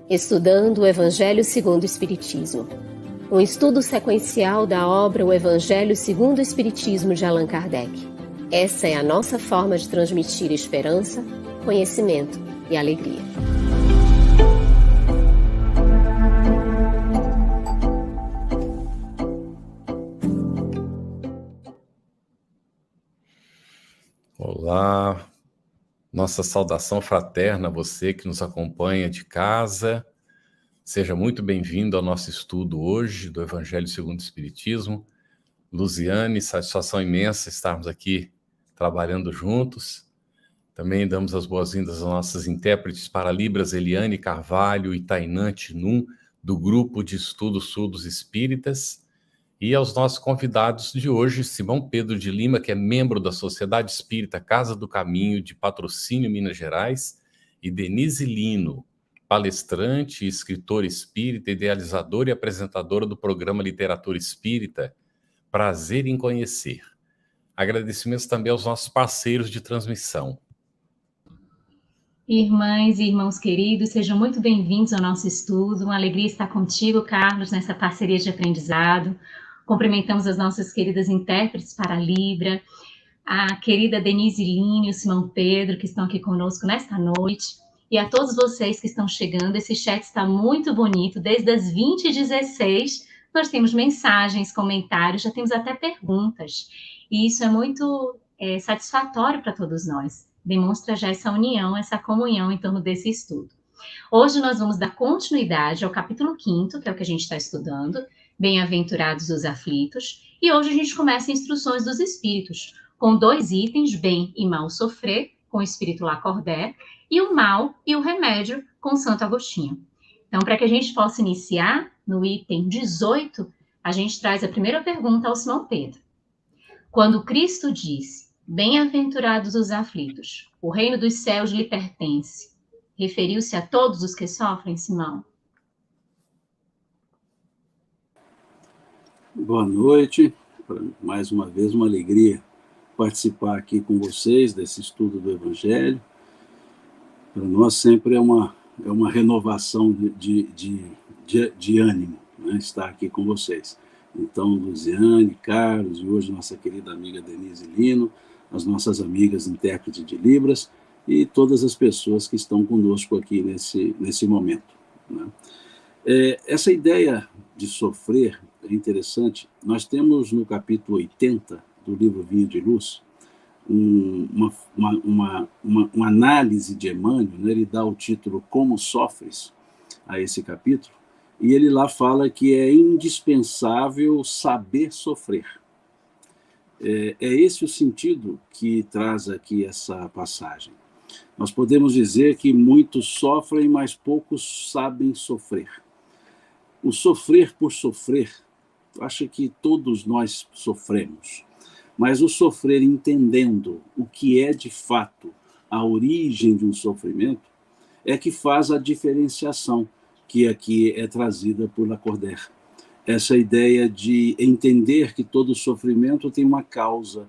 Estudando o Evangelho segundo o Espiritismo. Um estudo sequencial da obra O Evangelho segundo o Espiritismo de Allan Kardec. Essa é a nossa forma de transmitir esperança, conhecimento e alegria. Olá, nossa saudação fraterna a você que nos acompanha de casa. Seja muito bem-vindo ao nosso estudo hoje do Evangelho segundo o Espiritismo. Luziane, satisfação imensa estarmos aqui trabalhando juntos. Também damos as boas-vindas às nossas intérpretes para Libras, Eliane Carvalho e Tainã Tinum, do Grupo de Estudos Surdos Espíritas. E aos nossos convidados de hoje, Simão Pedro de Lima, que é membro da Sociedade Espírita Casa do Caminho de Patrocínio, Minas Gerais, e Denise Lino, palestrante, escritora espírita, idealizadora e apresentadora do programa Literatura Espírita. Prazer em conhecer. Agradecimentos também aos nossos parceiros de transmissão. Irmãs e irmãos queridos, sejam muito bem-vindos ao nosso estudo. Uma alegria estar contigo, Carlos, nessa parceria de aprendizado. Cumprimentamos as nossas queridas intérpretes para Libra, a querida Denise Lino e o Simão Pedro, que estão aqui conosco nesta noite, e a todos vocês que estão chegando. Esse chat está muito bonito, desde as 20h16, nós temos mensagens, comentários, já temos até perguntas, e isso é muito satisfatório para todos nós, demonstra já essa união, essa comunhão em torno desse estudo. Hoje nós vamos dar continuidade ao capítulo 5º, que é o que a gente está estudando, Bem-aventurados os aflitos, e hoje a gente começa Instruções dos Espíritos, com 2 itens, bem e mal sofrer, com o Espírito Lacordaire, e o mal e o remédio, com Santo Agostinho. Então, para que a gente possa iniciar, no item 18, a gente traz a primeira pergunta ao Simão Pedro. Quando Cristo disse, bem-aventurados os aflitos, o reino dos céus lhe pertence, referiu-se a todos os que sofrem, Simão? Boa noite, mais uma vez uma alegria participar aqui com vocês desse estudo do Evangelho. Para nós sempre é uma renovação de ânimo, né, estar aqui com vocês. Então, Luziane, Carlos e hoje nossa querida amiga Denise Lino, as nossas amigas intérpretes de Libras e todas as pessoas que estão conosco aqui nesse momento, né? Essa ideia de sofrer é interessante. Nós temos no capítulo 80 do livro Vinho de Luz uma análise de Emmanuel, né? Ele dá o título Como Sofres a esse capítulo, e ele lá fala que é indispensável saber sofrer. É esse o sentido que traz aqui essa passagem. Nós podemos dizer que muitos sofrem, mas poucos sabem sofrer. O sofrer por sofrer, acho que todos nós sofremos, mas o sofrer entendendo o que é de fato a origem de um sofrimento é que faz a diferenciação que aqui é trazida por Lacordaire. Essa ideia de entender que todo sofrimento tem uma causa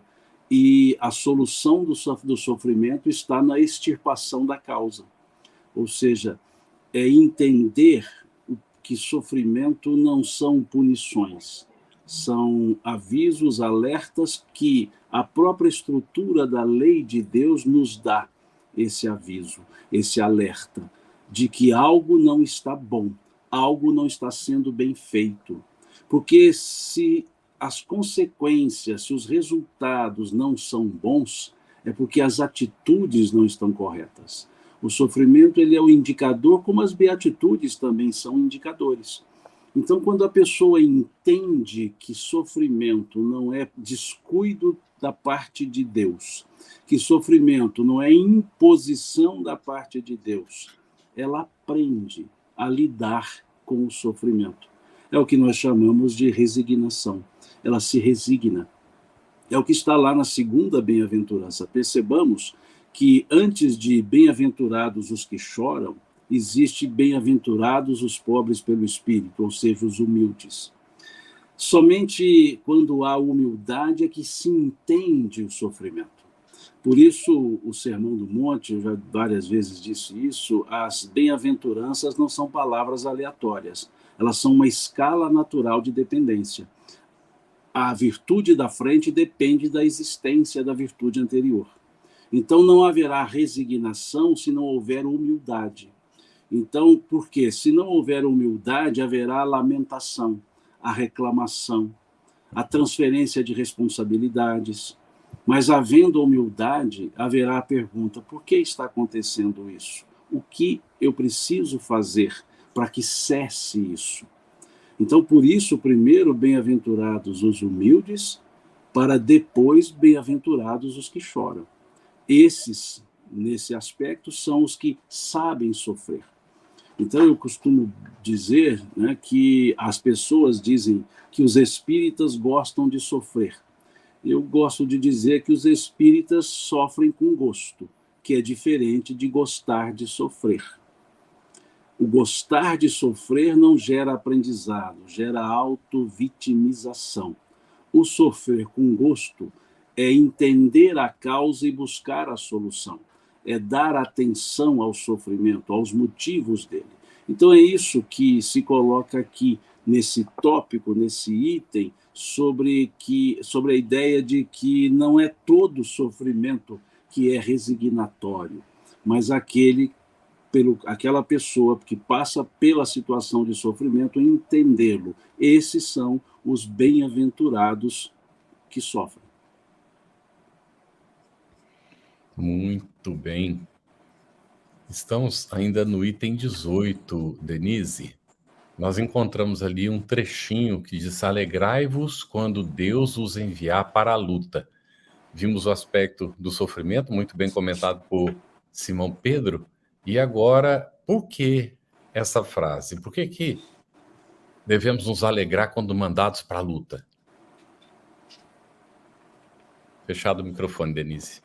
e a solução do sofrimento está na extirpação da causa. Ou seja, é entender que sofrimento não são punições, são avisos, alertas que a própria estrutura da lei de Deus nos dá esse aviso, esse alerta de que algo não está bom, algo não está sendo bem feito. Porque se as consequências, se os resultados não são bons, é porque as atitudes não estão corretas. O sofrimento ele é o indicador, como as beatitudes também são indicadores. Então, quando a pessoa entende que sofrimento não é descuido da parte de Deus, que sofrimento não é imposição da parte de Deus, ela aprende a lidar com o sofrimento. É o que nós chamamos de resignação. Ela se resigna. É o que está lá na segunda bem-aventurança. Percebamos que antes de bem-aventurados os que choram, existe bem-aventurados os pobres pelo espírito, ou seja, os humildes. Somente quando há humildade é que se entende o sofrimento. Por isso, o Sermão do Monte, eu já várias vezes disse isso, as bem-aventuranças não são palavras aleatórias, elas são uma escala natural de dependência. A virtude da frente depende da existência da virtude anterior. Então, não haverá resignação se não houver humildade. Então, por quê? Se não houver humildade, haverá a lamentação, a reclamação, a transferência de responsabilidades. Mas, havendo humildade, haverá a pergunta: por que está acontecendo isso? O que eu preciso fazer para que cesse isso? Então, por isso, primeiro, bem-aventurados os humildes, para depois, bem-aventurados os que choram. Esses, nesse aspecto, são os que sabem sofrer. Então, eu costumo dizer, né, que as pessoas dizem que os espíritas gostam de sofrer. Eu gosto de dizer que os espíritas sofrem com gosto, que é diferente de gostar de sofrer. O gostar de sofrer não gera aprendizado, gera auto-vitimização. O sofrer com gosto é entender a causa e buscar a solução. É dar atenção ao sofrimento, aos motivos dele. Então é isso que se coloca aqui nesse tópico, nesse item, sobre a ideia de que não é todo sofrimento que é resignatório, mas aquela pessoa que passa pela situação de sofrimento entendê-lo. Esses são os bem-aventurados que sofrem. Muito bem. Estamos ainda no item 18, Denise. Nós encontramos ali um trechinho que diz: alegrai-vos quando Deus os enviar para a luta. Vimos o aspecto do sofrimento, muito bem comentado por Simão Pedro. E agora, por que essa frase? Por que devemos nos alegrar quando mandados para a luta? Fechado o microfone, Denise.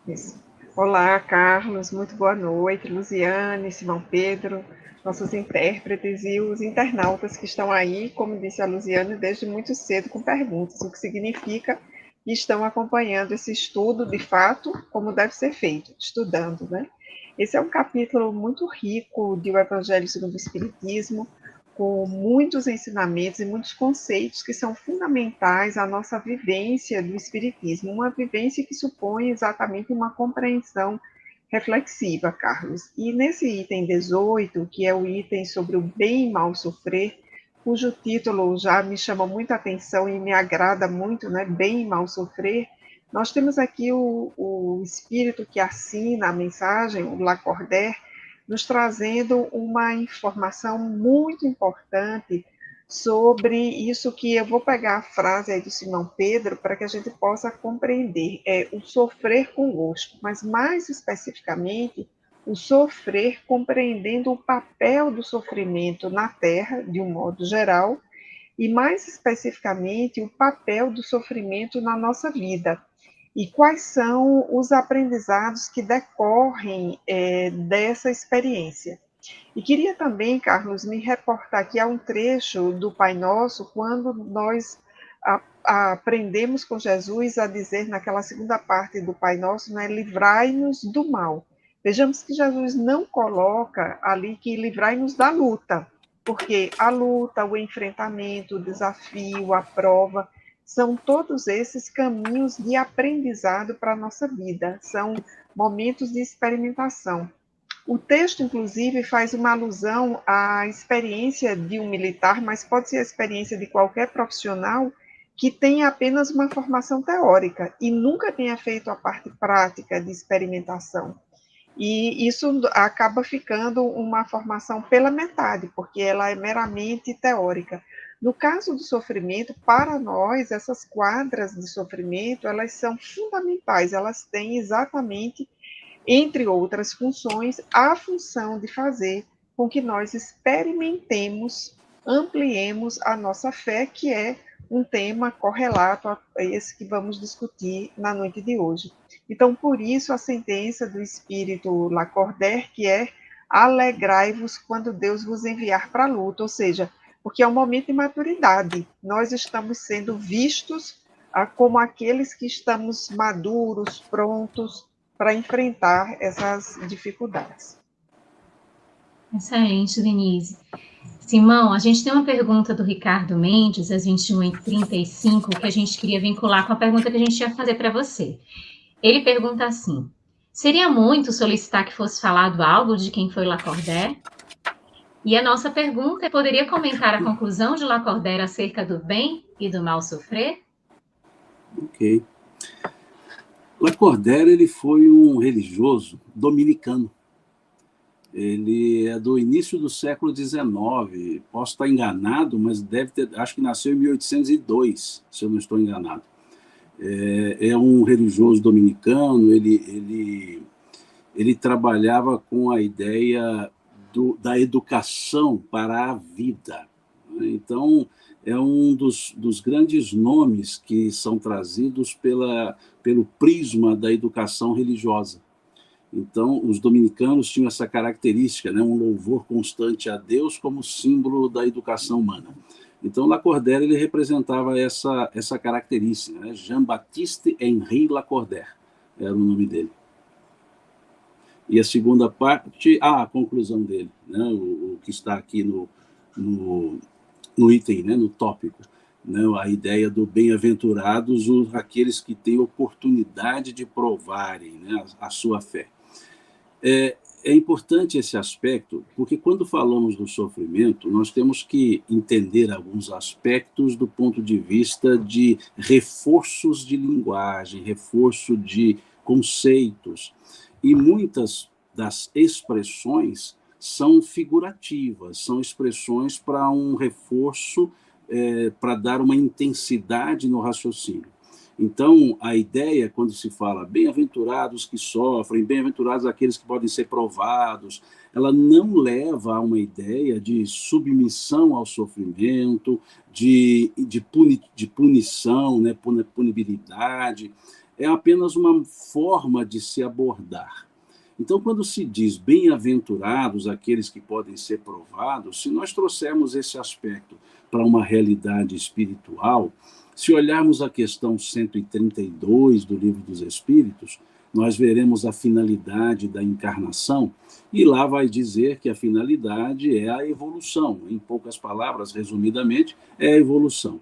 Isso. Olá, Carlos, muito boa noite. Luziane, Simão Pedro, nossos intérpretes e os internautas que estão aí, como disse a Luziane, desde muito cedo com perguntas, o que significa que estão acompanhando esse estudo, de fato, como deve ser feito, estudando, né? Esse é um capítulo muito rico de O Evangelho segundo o Espiritismo, com muitos ensinamentos e muitos conceitos que são fundamentais à nossa vivência do Espiritismo, uma vivência que supõe exatamente uma compreensão reflexiva, Carlos. E nesse item 18, que é o item sobre o bem e mal sofrer, cujo título já me chama muita atenção e me agrada muito, né? Bem e mal sofrer, nós temos aqui o espírito que assina a mensagem, o Lacordaire, nos trazendo uma informação muito importante sobre isso, que eu vou pegar a frase aí do Simão Pedro para que a gente possa compreender, o sofrer com gosto, mas mais especificamente o sofrer compreendendo o papel do sofrimento na Terra, de um modo geral, e mais especificamente o papel do sofrimento na nossa vida. E quais são os aprendizados que decorrem dessa experiência. E queria também, Carlos, me reportar aqui a um trecho do Pai Nosso, quando nós aprendemos com Jesus a dizer naquela segunda parte do Pai Nosso, né, livrai-nos do mal. Vejamos que Jesus não coloca ali que livrai-nos da luta, porque a luta, o enfrentamento, o desafio, a prova, são todos esses caminhos de aprendizado para a nossa vida, são momentos de experimentação. O texto, inclusive, faz uma alusão à experiência de um militar, mas pode ser a experiência de qualquer profissional que tenha apenas uma formação teórica e nunca tenha feito a parte prática de experimentação. E isso acaba ficando uma formação pela metade, porque ela é meramente teórica. No caso do sofrimento, para nós, essas quadras de sofrimento, elas são fundamentais, elas têm exatamente, entre outras funções, a função de fazer com que nós experimentemos, ampliemos a nossa fé, que é um tema correlato a esse que vamos discutir na noite de hoje. Então, por isso, a sentença do Espírito Lacordaire, que é alegrai-vos quando Deus vos enviar para a luta, ou seja, porque é um momento de maturidade. Nós estamos sendo vistos como aqueles que estamos maduros, prontos, para enfrentar essas dificuldades. Excelente, Denise. Simão, a gente tem uma pergunta do Ricardo Mendes, às 21h35, que a gente queria vincular com a pergunta que a gente ia fazer para você. Ele pergunta assim: seria muito solicitar que fosse falado algo de quem foi Lacordaire? E a nossa pergunta é: poderia comentar a conclusão de Lacordaire acerca do bem e do mal sofrer? Ok. Lacordaire, ele foi um religioso dominicano. Ele é do início do século XIX. Posso estar enganado, mas deve ter, acho que nasceu em 1802, se eu não estou enganado. É um religioso dominicano. Ele trabalhava com a ideia da educação para a vida. Então, é um dos grandes nomes que são trazidos pelo prisma da educação religiosa. Então, os dominicanos tinham essa característica, né? Um louvor constante a Deus como símbolo da educação humana. Então, Lacordaire, ele representava essa característica, né? Jean-Baptiste Henri Lacordaire era o nome dele. E a segunda parte, a conclusão dele, né? O que está aqui no item, né? No tópico, né? A ideia do bem-aventurados aqueles que têm oportunidade de provarem, né? a sua fé. É importante esse aspecto, porque quando falamos do sofrimento, nós temos que entender alguns aspectos do ponto de vista de reforços de linguagem, reforço de conceitos. E muitas das expressões são figurativas, são expressões para um reforço, para dar uma intensidade no raciocínio. Então, a ideia, quando se fala bem-aventurados que sofrem, bem-aventurados aqueles que podem ser provados, ela não leva a uma ideia de submissão ao sofrimento, de punição, né, punibilidade. É apenas uma forma de se abordar. Então, quando se diz bem-aventurados aqueles que podem ser provados, se nós trouxermos esse aspecto para uma realidade espiritual, se olharmos a questão 132 do Livro dos Espíritos, nós veremos a finalidade da encarnação, e lá vai dizer que a finalidade é a evolução. Em poucas palavras, resumidamente, é a evolução.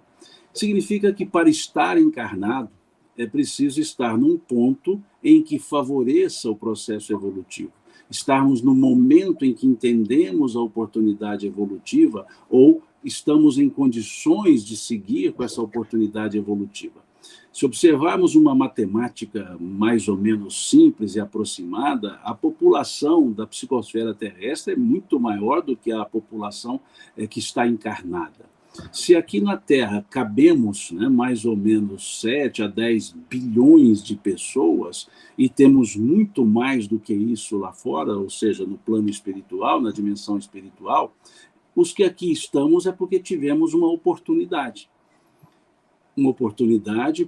Significa que para estar encarnado, é preciso estar num ponto em que favoreça o processo evolutivo. Estarmos no momento em que entendemos a oportunidade evolutiva ou estamos em condições de seguir com essa oportunidade evolutiva. Se observarmos uma matemática mais ou menos simples e aproximada, a população da psicosfera terrestre é muito maior do que a população que está encarnada. Se aqui na Terra cabemos, né, mais ou menos 7 a 10 bilhões de pessoas, e temos muito mais do que isso lá fora, ou seja, no plano espiritual, na dimensão espiritual, os que aqui estamos é porque tivemos uma oportunidade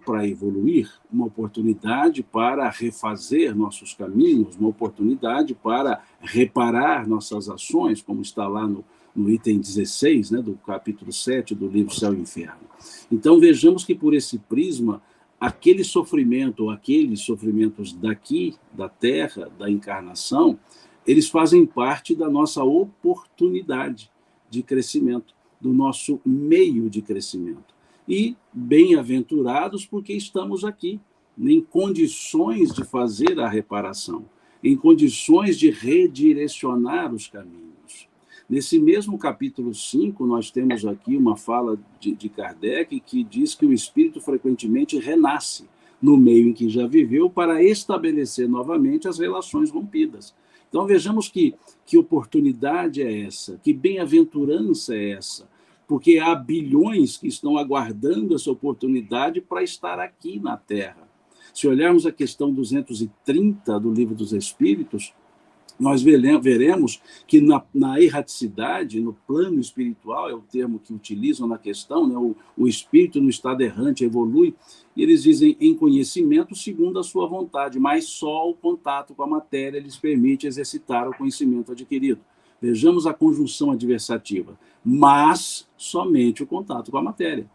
para evoluir, uma oportunidade para refazer nossos caminhos, uma oportunidade para reparar nossas ações, como está lá no item 16, né, do capítulo 7 do livro Céu e Inferno. Então, vejamos que por esse prisma, aquele sofrimento, ou aqueles sofrimentos daqui, da Terra, da encarnação, eles fazem parte da nossa oportunidade de crescimento, do nosso meio de crescimento. E bem-aventurados porque estamos aqui, em condições de fazer a reparação, em condições de redirecionar os caminhos. Nesse mesmo capítulo 5, nós temos aqui uma fala de Kardec que diz que o espírito frequentemente renasce no meio em que já viveu para estabelecer novamente as relações rompidas. Então, vejamos que oportunidade é essa, que bem-aventurança é essa, porque há bilhões que estão aguardando essa oportunidade para estar aqui na Terra. Se olharmos a questão 230 do Livro dos Espíritos, nós veremos que na erraticidade, no plano espiritual, é o termo que utilizam na questão, né? O espírito no estado errante evolui, e eles dizem em conhecimento segundo a sua vontade, mas só o contato com a matéria lhes permite exercitar o conhecimento adquirido. Vejamos a conjunção adversativa, mas somente o contato com a matéria.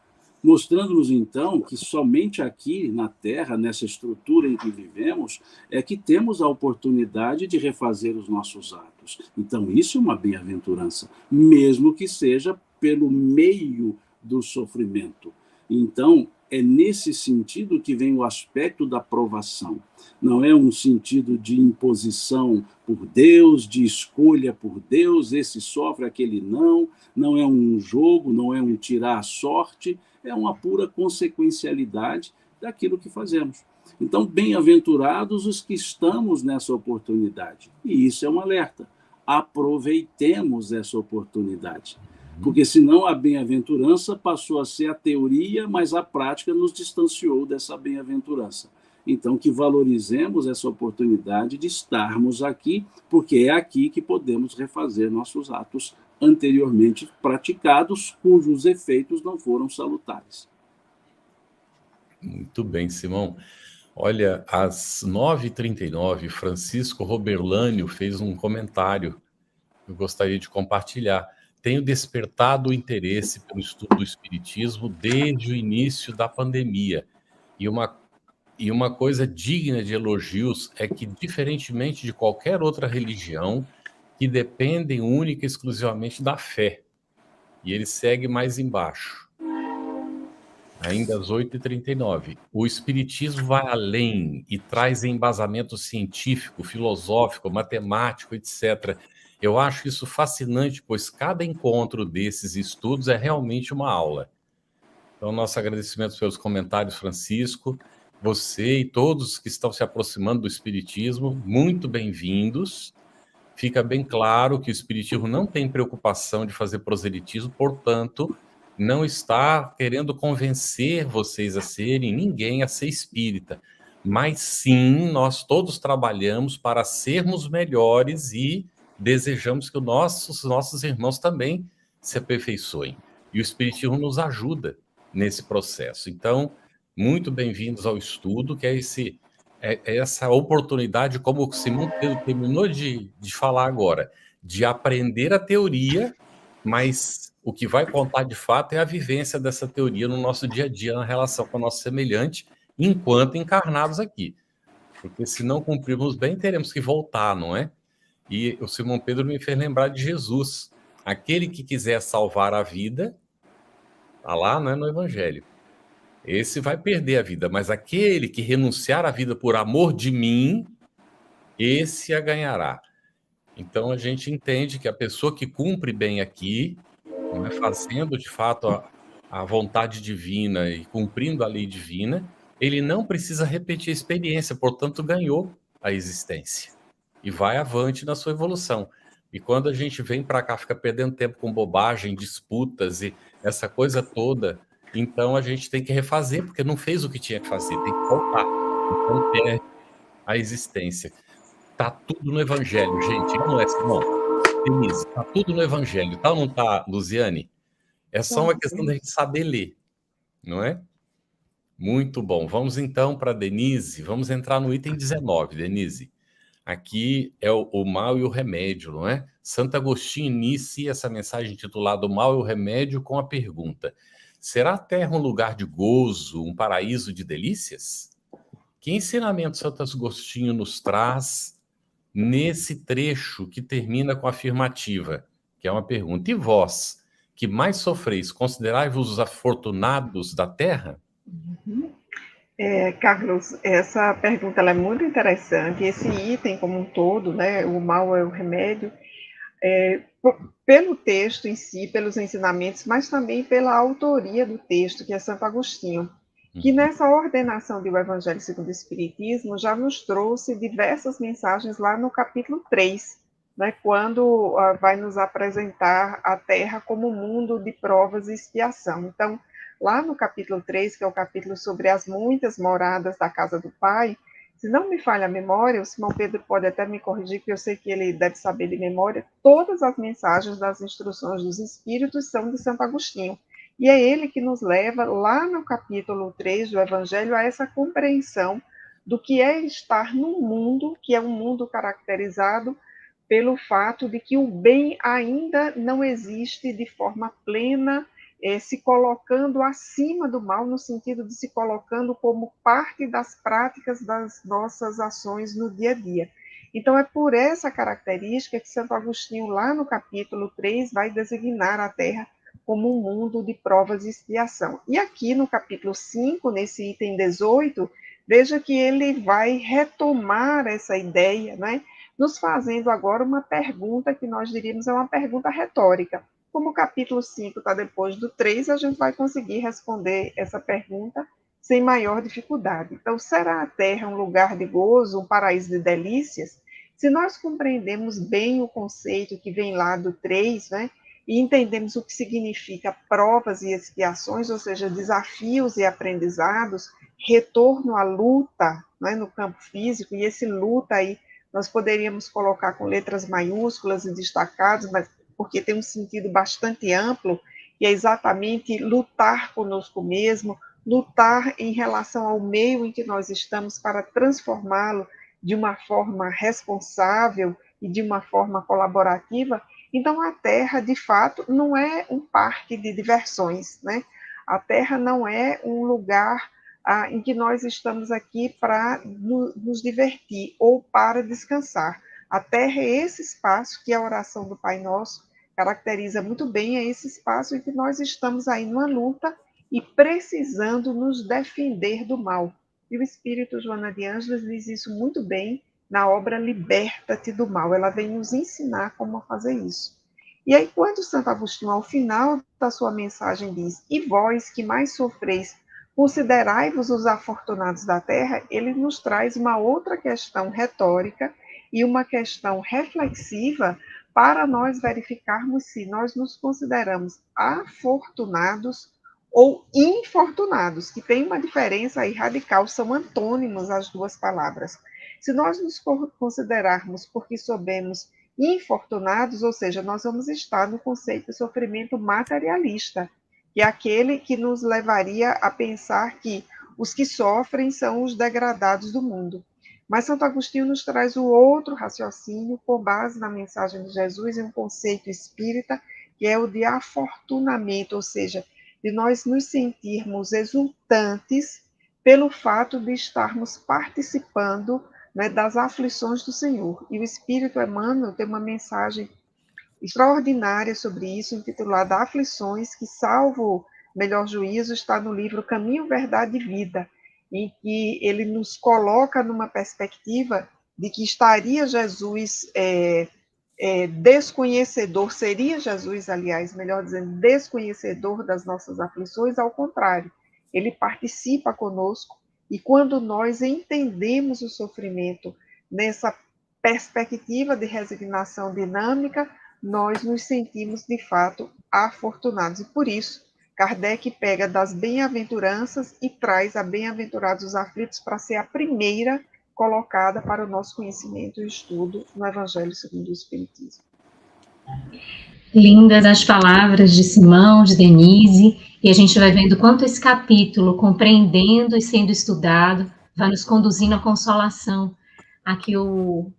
mostrando-nos, então, que somente aqui na Terra, nessa estrutura em que vivemos, é que temos a oportunidade de refazer os nossos atos. Então, isso é uma bem-aventurança, mesmo que seja pelo meio do sofrimento. Então, é nesse sentido que vem o aspecto da provação. Não é um sentido de imposição por Deus, de escolha por Deus, esse sofre, aquele não. Não é um jogo, não é um tirar a sorte, é uma pura consequencialidade daquilo que fazemos. Então, bem-aventurados os que estamos nessa oportunidade. E isso é um alerta. Aproveitemos essa oportunidade. Porque senão a bem-aventurança passou a ser a teoria, mas a prática nos distanciou dessa bem-aventurança. Então, que valorizemos essa oportunidade de estarmos aqui, porque é aqui que podemos refazer nossos atos anteriormente praticados, cujos efeitos não foram salutares. Muito bem, Simão. Olha, às 9h39, Francisco Roberlânio fez um comentário que eu gostaria de compartilhar. Tenho despertado o interesse pelo estudo do Espiritismo desde o início da pandemia. E uma coisa digna de elogios é que, diferentemente de qualquer outra religião, que dependem única e exclusivamente da fé. E ele segue mais embaixo, ainda às 8h39. O Espiritismo vai além e traz embasamento científico, filosófico, matemático, etc. Eu acho isso fascinante, pois cada encontro desses estudos é realmente uma aula. Então, nosso agradecimento pelos comentários, Francisco. Você e todos que estão se aproximando do Espiritismo, muito bem-vindos. Fica bem claro que o Espiritismo não tem preocupação de fazer proselitismo, portanto, não está querendo convencer vocês a serem ninguém a ser espírita. Mas sim, nós todos trabalhamos para sermos melhores e desejamos que os nossos irmãos também se aperfeiçoem. E o Espiritismo nos ajuda nesse processo. Então, muito bem-vindos ao estudo, que é essa oportunidade, como o Simão Pedro terminou de falar agora, de aprender a teoria, mas o que vai contar de fato é a vivência dessa teoria no nosso dia a dia, na relação com o nosso semelhante, enquanto encarnados aqui. Porque se não cumprirmos bem, teremos que voltar, não é? E o Simão Pedro me fez lembrar de Jesus. Aquele que quiser salvar a vida, está lá, né, no Evangelho. Esse vai perder a vida, mas aquele que renunciar à vida por amor de mim, esse a ganhará. Então a gente entende que a pessoa que cumpre bem aqui, não é, fazendo de fato a vontade divina e cumprindo a lei divina, ele não precisa repetir a experiência, portanto ganhou a existência e vai avante na sua evolução. E quando a gente vem para cá, fica perdendo tempo com bobagem, disputas e essa coisa toda, então a gente tem que refazer, porque não fez o que tinha que fazer, tem que voltar. Então perde a existência. Tá tudo no Evangelho, gente. Não é, Simão? Denise, tá tudo no Evangelho, tá ou não tá, Luziane? É só uma questão da gente saber ler, não é? Muito bom. Vamos então para Denise. Vamos entrar no item 19, Denise. Aqui é o mal e o remédio, não é? Santo Agostinho inicia essa mensagem intitulada O Mal e o Remédio com a pergunta: será a Terra um lugar de gozo, um paraíso de delícias? Que ensinamento Santo Agostinho nos traz nesse trecho que termina com a afirmativa, que é uma pergunta: e vós, que mais sofreis, considerai-vos os afortunados da terra? Carlos, essa pergunta ela é muito interessante. Esse item como um todo, né, o mal é o remédio, pelo texto em si, pelos ensinamentos, mas também pela autoria do texto, que é Santo Agostinho, que nessa ordenação do Evangelho segundo o Espiritismo já nos trouxe diversas mensagens lá no capítulo 3, né, quando vai nos apresentar a Terra como um mundo de provas e expiação. Então, lá no capítulo 3, que é o capítulo sobre as muitas moradas da casa do Pai, se não me falha a memória, o Simão Pedro pode até me corrigir, porque eu sei que ele deve saber de memória, todas as mensagens das instruções dos Espíritos são de Santo Agostinho. E é ele que nos leva, lá no capítulo 3 do Evangelho, a essa compreensão do que é estar num mundo, que é um mundo caracterizado pelo fato de que o bem ainda não existe de forma plena se colocando acima do mal, no sentido de se colocando como parte das práticas das nossas ações no dia a dia. Então, é por essa característica que Santo Agostinho, lá no capítulo 3, vai designar a Terra como um mundo de provas e expiação. E aqui no capítulo 5, nesse item 18, veja que ele vai retomar essa ideia, né, nos fazendo agora uma pergunta que nós diríamos é uma pergunta retórica. Como o capítulo 5 está depois do 3, a gente vai conseguir responder essa pergunta sem maior dificuldade. Então, será a Terra um lugar de gozo, um paraíso de delícias? Se nós compreendemos bem o conceito que vem lá do 3, né, e entendemos o que significa provas e expiações, ou seja, desafios e aprendizados, retorno à luta, né, no campo físico, e esse luta aí nós poderíamos colocar com letras maiúsculas e destacadas, mas porque tem um sentido bastante amplo, e é exatamente lutar conosco mesmo, lutar em relação ao meio em que nós estamos para transformá-lo de uma forma responsável e de uma forma colaborativa. Então, a Terra, de fato, não é um parque de diversões, né? A Terra não é um lugar em que nós estamos aqui para nos divertir ou para descansar. A Terra é esse espaço que a oração do Pai Nosso caracteriza muito bem, é esse espaço em que nós estamos aí numa luta e precisando nos defender do mal. E o Espírito Joana de Ângeles diz isso muito bem na obra Liberta-te do Mal. Ela vem nos ensinar como fazer isso. E aí, quando Santo Agostinho, ao final da sua mensagem, diz: e vós que mais sofreis, considerai-vos os afortunados da terra, ele nos traz uma outra questão retórica e uma questão reflexiva para nós verificarmos se nós nos consideramos afortunados ou infortunados, que tem uma diferença aí radical, são antônimos as duas palavras. Se nós nos considerarmos porque soubemos infortunados, ou seja, nós vamos estar no conceito de sofrimento materialista, que é aquele que nos levaria a pensar que os que sofrem são os degradados do mundo. Mas Santo Agostinho nos traz o outro raciocínio, com base na mensagem de Jesus, em um conceito espírita, que é o de afortunamento, ou seja, de nós nos sentirmos exultantes pelo fato de estarmos participando, né, das aflições do Senhor. E o Espírito Emmanuel tem uma mensagem extraordinária sobre isso, intitulada Aflições, que, salvo melhor juízo, está no livro Caminho, Verdade e Vida, em que ele nos coloca numa perspectiva de que estaria Jesus desconhecedor, seria Jesus, aliás, melhor dizendo, desconhecedor das nossas aflições. Ao contrário, ele participa conosco, e quando nós entendemos o sofrimento nessa perspectiva de resignação dinâmica, nós nos sentimos, de fato, afortunados. E por isso, Kardec pega das bem-aventuranças e traz a Bem-aventurados os aflitos para ser a primeira colocada para o nosso conhecimento e estudo no Evangelho segundo o Espiritismo. Lindas as palavras de Simão, de Denise, e a gente vai vendo quanto esse capítulo, compreendendo e sendo estudado, vai nos conduzindo à consolação, a que o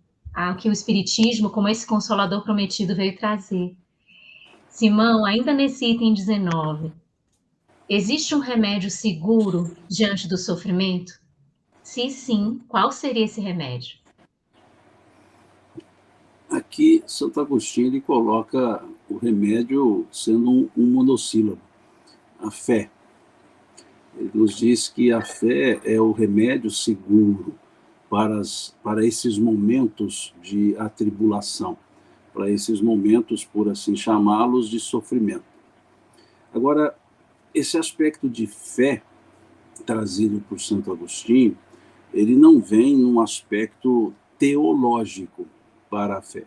Espiritismo, como esse Consolador prometido, veio trazer. Simão, ainda nesse item 19, existe um remédio seguro diante do sofrimento? Se sim, qual seria esse remédio? Aqui, Santo Agostinho ele coloca o remédio sendo um monossílabo, a fé. Ele nos diz que a fé é o remédio seguro para esses momentos de atribulação, para esses momentos, por assim chamá-los, de sofrimento. Agora, esse aspecto de fé trazido por Santo Agostinho, ele não vem num aspecto teológico para a fé.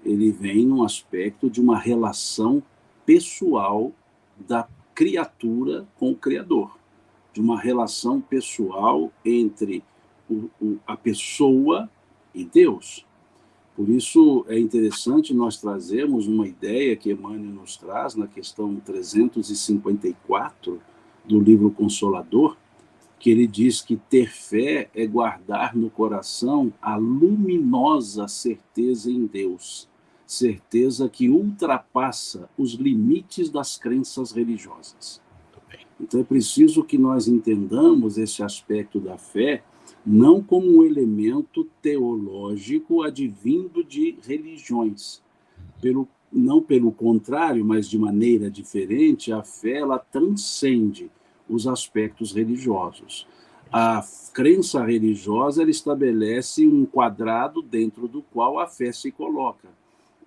Ele vem num aspecto de uma relação pessoal da criatura com o Criador, de uma relação pessoal entre a pessoa e Deus. Por isso é interessante nós trazermos uma ideia que Emmanuel nos traz na questão 354 do livro Consolador, que ele diz que ter fé é guardar no coração a luminosa certeza em Deus, certeza que ultrapassa os limites das crenças religiosas. Então é preciso que nós entendamos esse aspecto da fé não como um elemento teológico advindo de religiões. Não pelo contrário, mas de maneira diferente, a fé ela transcende os aspectos religiosos. A crença religiosa ela estabelece um quadrado dentro do qual a fé se coloca.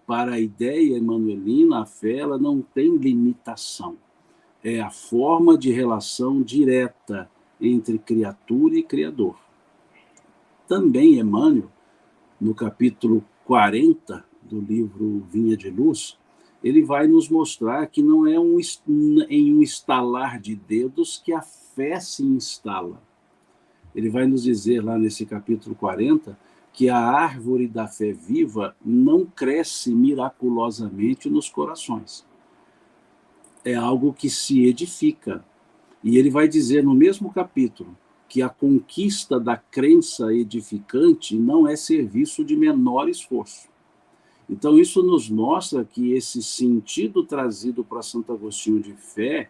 Para a ideia emanuelina, a fé ela não tem limitação. É a forma de relação direta entre criatura e criador. Também Emmanuel, no capítulo 40 do livro Vinha de Luz, ele vai nos mostrar que não é em um estalar de dedos que a fé se instala. Ele vai nos dizer lá nesse capítulo 40 que a árvore da fé viva não cresce miraculosamente nos corações. É algo que se edifica. E ele vai dizer no mesmo capítulo que a conquista da crença edificante não é serviço de menor esforço. Então, isso nos mostra que esse sentido trazido para Santo Agostinho de fé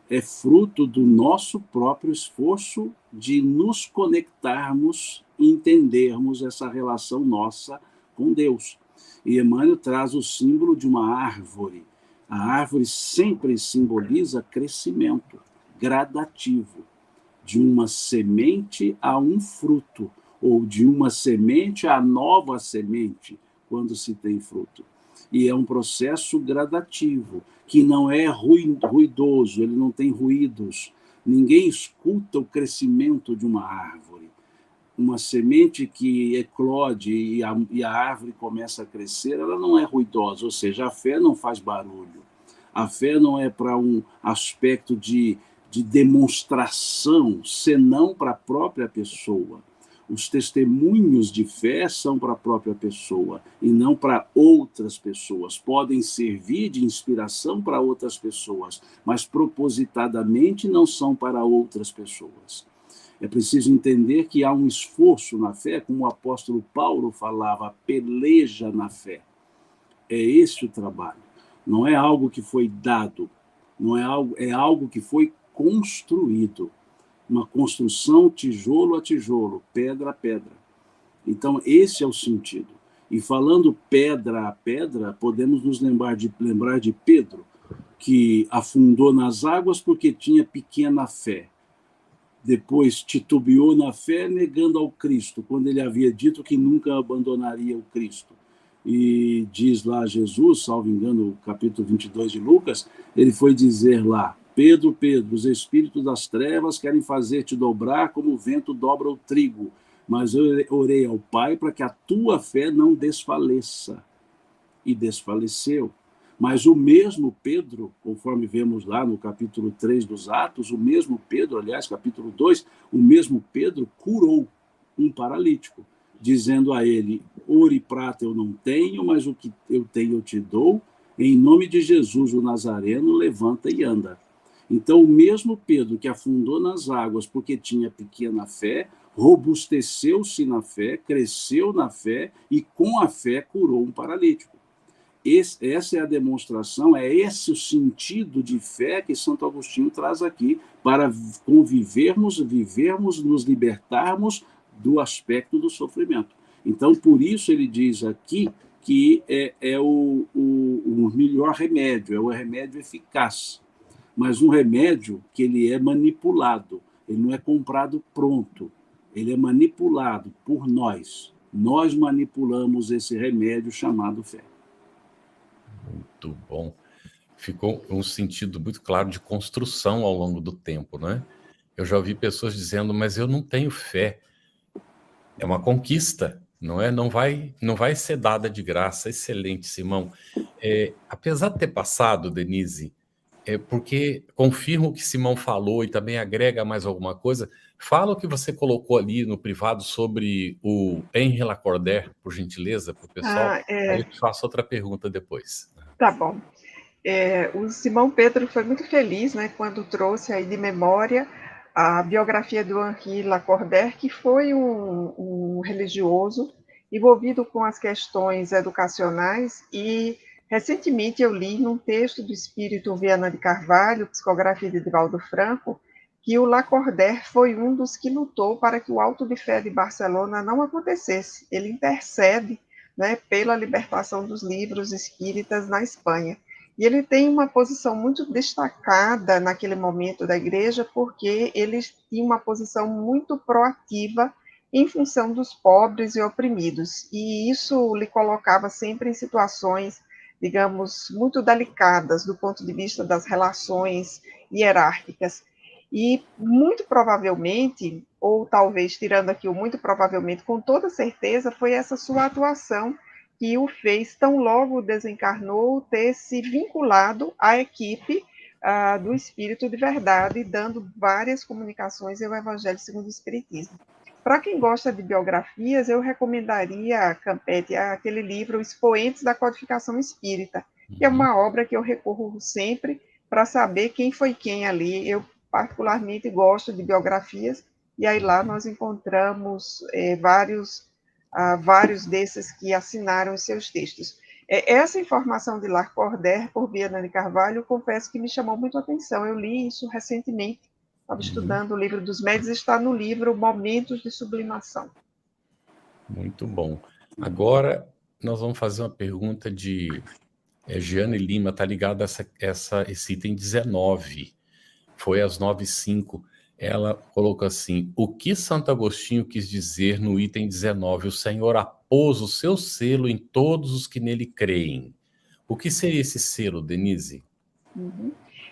é fruto do nosso próprio esforço de nos conectarmos e entendermos essa relação nossa com Deus. E Emmanuel traz o símbolo de uma árvore. A árvore sempre simboliza crescimento gradativo, de uma semente a um fruto, ou de uma semente a nova semente, quando se tem fruto. E é um processo gradativo, que não é ruidoso, ele não tem ruídos. Ninguém escuta o crescimento de uma árvore. Uma semente que eclode e a árvore começa a crescer, ela não é ruidosa, ou seja, a fé não faz barulho. A fé não é para um aspecto de demonstração, senão para a própria pessoa. Os testemunhos de fé são para a própria pessoa e não para outras pessoas. Podem servir de inspiração para outras pessoas, mas propositadamente não são para outras pessoas. É preciso entender que há um esforço na fé, como o apóstolo Paulo falava, peleja na fé. É esse o trabalho. Não é algo que foi dado, é algo que foi construído. Uma construção tijolo a tijolo, pedra a pedra. Então, esse é o sentido. E falando pedra a pedra, podemos nos lembrar de Pedro, que afundou nas águas porque tinha pequena fé. Depois titubeou na fé, negando ao Cristo, quando ele havia dito que nunca abandonaria o Cristo. E diz lá Jesus, salvo engano, o capítulo 22 de Lucas, ele foi dizer lá, Pedro, Pedro, os espíritos das trevas querem fazer-te dobrar como o vento dobra o trigo, mas eu orei ao Pai para que a tua fé não desfaleça. E desfaleceu. Mas o mesmo Pedro, conforme vemos lá no capítulo 3 dos Atos, o mesmo Pedro, aliás, capítulo 2, o mesmo Pedro curou um paralítico, dizendo a ele, ouro e prata eu não tenho, mas o que eu tenho eu te dou, em nome de Jesus, o Nazareno, levanta e anda. Então, o mesmo Pedro que afundou nas águas porque tinha pequena fé, robusteceu-se na fé, cresceu na fé e, com a fé, curou um paralítico. Essa é a demonstração, é esse o sentido de fé que Santo Agostinho traz aqui para convivermos, vivermos, nos libertarmos do aspecto do sofrimento. Então, por isso ele diz aqui que é o melhor remédio, é o remédio eficaz. Mas um remédio que ele é manipulado, ele não é comprado pronto, ele é manipulado por nós. Nós manipulamos esse remédio chamado fé. Muito bom. Ficou um sentido muito claro de construção ao longo do tempo, né? Eu já ouvi pessoas dizendo, mas eu não tenho fé. É uma conquista, não é? Não vai ser dada de graça. Excelente, Simão. Apesar de ter passado, Denise, porque confirma o que Simão falou e também agrega mais alguma coisa. Fala o que você colocou ali no privado sobre o Henri Lacordaire, por gentileza, para o pessoal. Aí eu te faço outra pergunta depois. Tá bom. O Simão Pedro foi muito feliz, né, quando trouxe aí de memória a biografia do Henri Lacordaire, que foi um religioso envolvido com as questões educacionais, e recentemente eu li num texto do espírito Viana de Carvalho, psicografia de Divaldo Franco, que o Lacordaire foi um dos que lutou para que o Auto de Fé de Barcelona não acontecesse. Ele intercede, né, pela libertação dos livros espíritas na Espanha. E ele tem uma posição muito destacada naquele momento da igreja, porque ele tinha uma posição muito proativa em função dos pobres e oprimidos. E isso lhe colocava sempre em situações, digamos, muito delicadas do ponto de vista das relações hierárquicas. E muito provavelmente, ou talvez tirando aqui o muito provavelmente, com toda certeza, foi essa sua atuação que o fez, tão logo desencarnou, ter se vinculado à equipe do Espírito de Verdade, dando várias comunicações ao Evangelho segundo o Espiritismo. Para quem gosta de biografias, eu recomendaria, Campete, aquele livro Expoentes da Codificação Espírita, que é uma obra que eu recorro sempre para saber quem foi quem ali. Eu particularmente gosto de biografias, e aí lá nós encontramos vários desses que assinaram os seus textos. Essa informação de Lacordaire, por Viana de Carvalho, confesso que me chamou muito a atenção. Eu li isso recentemente, estava estudando o livro dos médios, está no livro Momentos de Sublimação. Muito bom. Agora, nós vamos fazer uma pergunta de Giane Lima, está ligado a esse item 19. Foi às 9h05. Ela colocou assim: o que Santo Agostinho quis dizer no item 19? O Senhor apôs o seu selo em todos os que nele creem. O que seria esse selo, Denise?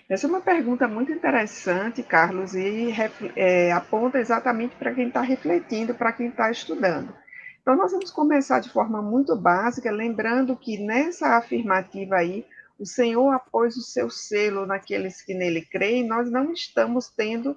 Essa é uma pergunta muito interessante, Carlos, e aponta exatamente para quem está refletindo, para quem está estudando. Então, nós vamos começar de forma muito básica, lembrando que nessa afirmativa aí, o Senhor apôs o seu selo naqueles que nele creem. Nós não estamos tendo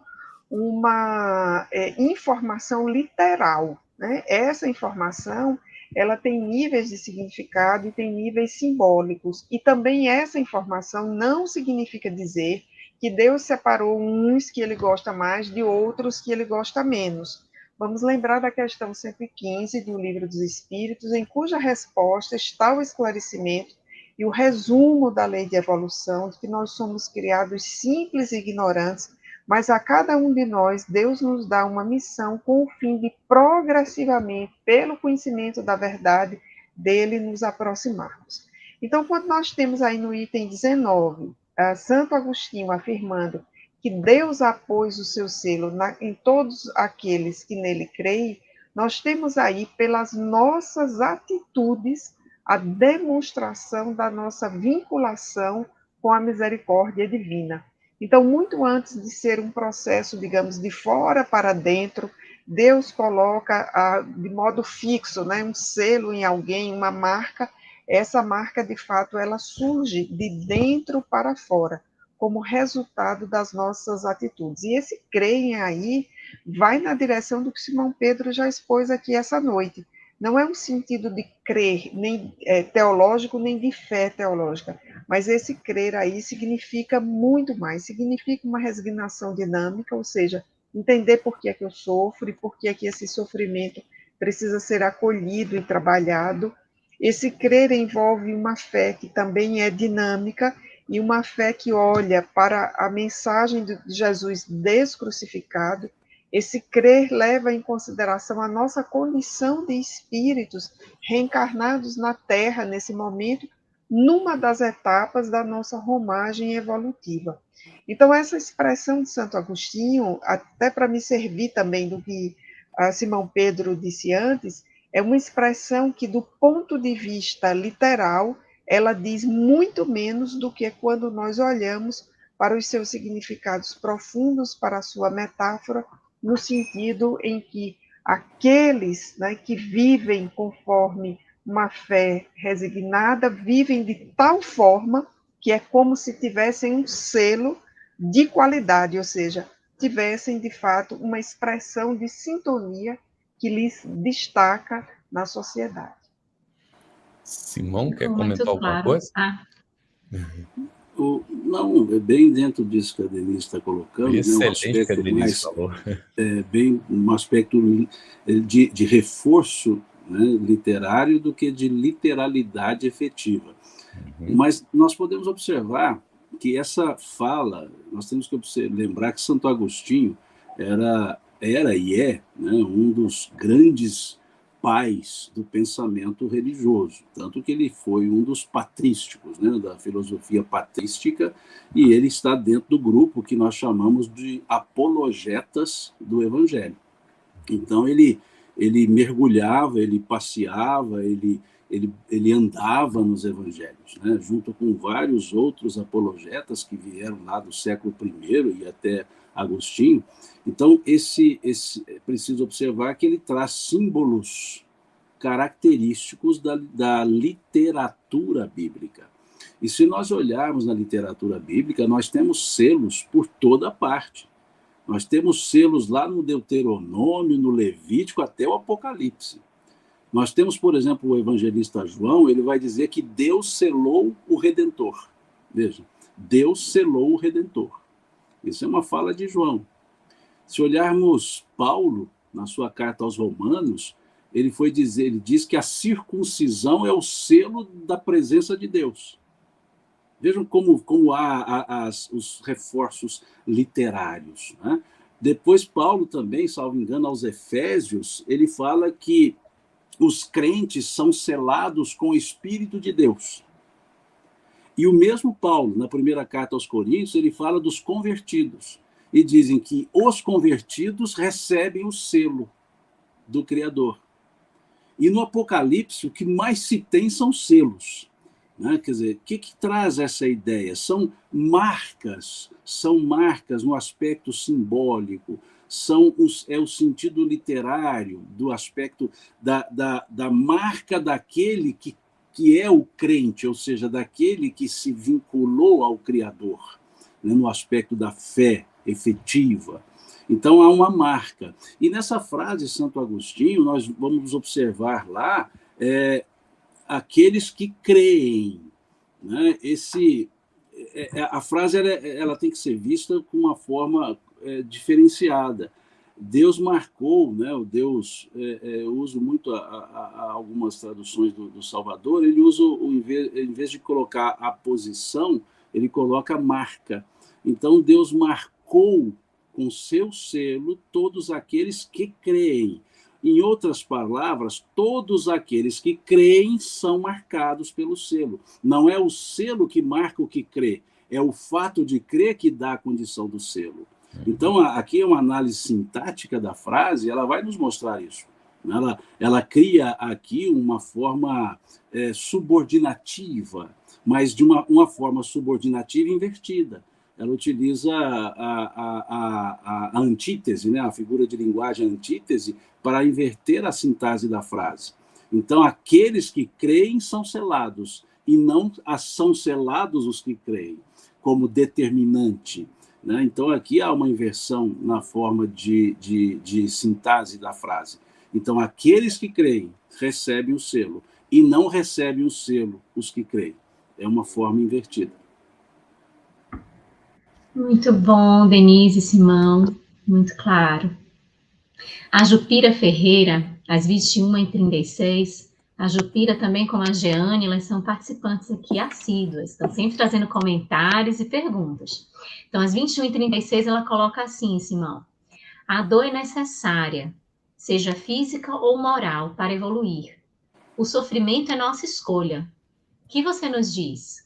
uma informação literal, né? Essa informação, ela tem níveis de significado e tem níveis simbólicos, e também essa informação não significa dizer que Deus separou uns que ele gosta mais de outros que ele gosta menos. Vamos lembrar da questão 115 do Livro dos Espíritos, em cuja resposta está o esclarecimento e o resumo da lei de evolução, de que nós somos criados simples e ignorantes, mas a cada um de nós, Deus nos dá uma missão com o fim de progressivamente, pelo conhecimento da verdade, dele nos aproximarmos. Então, quando nós temos aí no item 19, Santo Agostinho afirmando que Deus apôs o seu selo em todos aqueles que nele creem, nós temos aí, pelas nossas atitudes, a demonstração da nossa vinculação com a misericórdia divina. Então, muito antes de ser um processo, digamos, de fora para dentro, Deus coloca de modo fixo, né, um selo em alguém, uma marca. Essa marca, de fato, ela surge de dentro para fora, como resultado das nossas atitudes. E esse creem aí vai na direção do que Simão Pedro já expôs aqui essa noite. Não é um sentido de crer, nem teológico, nem de fé teológica, mas esse crer aí significa muito mais, significa uma resignação dinâmica, ou seja, entender por que é que eu sofro e por que é que esse sofrimento precisa ser acolhido e trabalhado. Esse crer envolve uma fé que também é dinâmica e uma fé que olha para a mensagem de Jesus descrucificado. Esse crer leva em consideração a nossa condição de espíritos reencarnados na Terra, nesse momento, numa das etapas da nossa romagem evolutiva. Então, essa expressão de Santo Agostinho, até para me servir também do que Simão Pedro disse antes, é uma expressão que, do ponto de vista literal, ela diz muito menos do que quando nós olhamos para os seus significados profundos, para a sua metáfora, no sentido em que aqueles, né, que vivem conforme uma fé resignada, vivem de tal forma que é como se tivessem um selo de qualidade, ou seja, tivessem, de fato, uma expressão de sintonia que lhes destaca na sociedade. Simão, quer comentar alguma coisa? Não, é bem dentro disso que a Denise está colocando, excelente, né, um aspecto mais, um aspecto de reforço né, literário do que de literalidade efetiva. Mas nós podemos observar que essa fala, nós temos que lembrar que Santo Agostinho era e é, né, um dos grandes pais do pensamento religioso, tanto que ele foi um dos patrísticos, né, da filosofia patrística, e ele está dentro do grupo que nós chamamos de apologetas do Evangelho. Então ele mergulhava, ele passeava, ele andava nos evangelhos, né, junto com vários outros apologetas que vieram lá do século I e até Agostinho. Então, é preciso observar que ele traz símbolos característicos da literatura bíblica. E se nós olharmos na literatura bíblica, nós temos selos por toda parte. Nós temos selos lá no Deuteronômio, no Levítico, até o Apocalipse. Nós temos, por exemplo, o evangelista João, ele vai dizer que Deus selou o Redentor. Veja, Deus selou o Redentor. Isso é uma fala de João. Se olharmos Paulo, na sua carta aos Romanos, ele diz que a circuncisão é o selo da presença de Deus. Vejam como há os reforços literários, né? Depois, Paulo também, salvo engano, aos Efésios, ele fala que os crentes são selados com o Espírito de Deus. E o mesmo Paulo, na primeira carta aos Coríntios, ele fala dos convertidos. E dizem que os convertidos recebem o selo do Criador. E no Apocalipse, o que mais se tem são selos. Né? Quer dizer, o que traz essa ideia? São marcas no aspecto simbólico, é o sentido literário do aspecto da marca daquele que é o crente, ou seja, daquele que se vinculou ao Criador, né, no aspecto da fé efetiva. Então, há uma marca. E nessa frase de Santo Agostinho, nós vamos observar lá aqueles que creem. Né? A frase ela tem que ser vista com uma forma diferenciada. Deus marcou, né? O Deus, eu uso muito algumas traduções do Salvador, ele usa, em vez de colocar a posição, ele coloca a marca. Então, Deus marcou com seu selo todos aqueles que creem. Em outras palavras, todos aqueles que creem são marcados pelo selo. Não é o selo que marca o que crê, é o fato de crer que dá a condição do selo. Então, aqui é uma análise sintática da frase, ela vai nos mostrar isso. Ela cria aqui uma forma subordinativa, mas de uma forma subordinativa invertida. Ela utiliza a antítese, né? A figura de linguagem antítese, para inverter a sintase da frase. Então, aqueles que creem são selados, e não são selados os que creem, como determinante. Né? Então, aqui há uma inversão na forma de sintase da frase. Então, aqueles que creem recebem o selo, e não recebem o selo os que creem. É uma forma invertida. Muito bom, Denise, Simão, muito claro. A Jupira Ferreira, às 21h36, a Jupira também, como a Jeane, elas são participantes aqui assíduas, estão sempre trazendo comentários e perguntas. Então, às 21h36, ela coloca assim, Simão: a dor é necessária, seja física ou moral, para evoluir. O sofrimento é nossa escolha. O que você nos diz?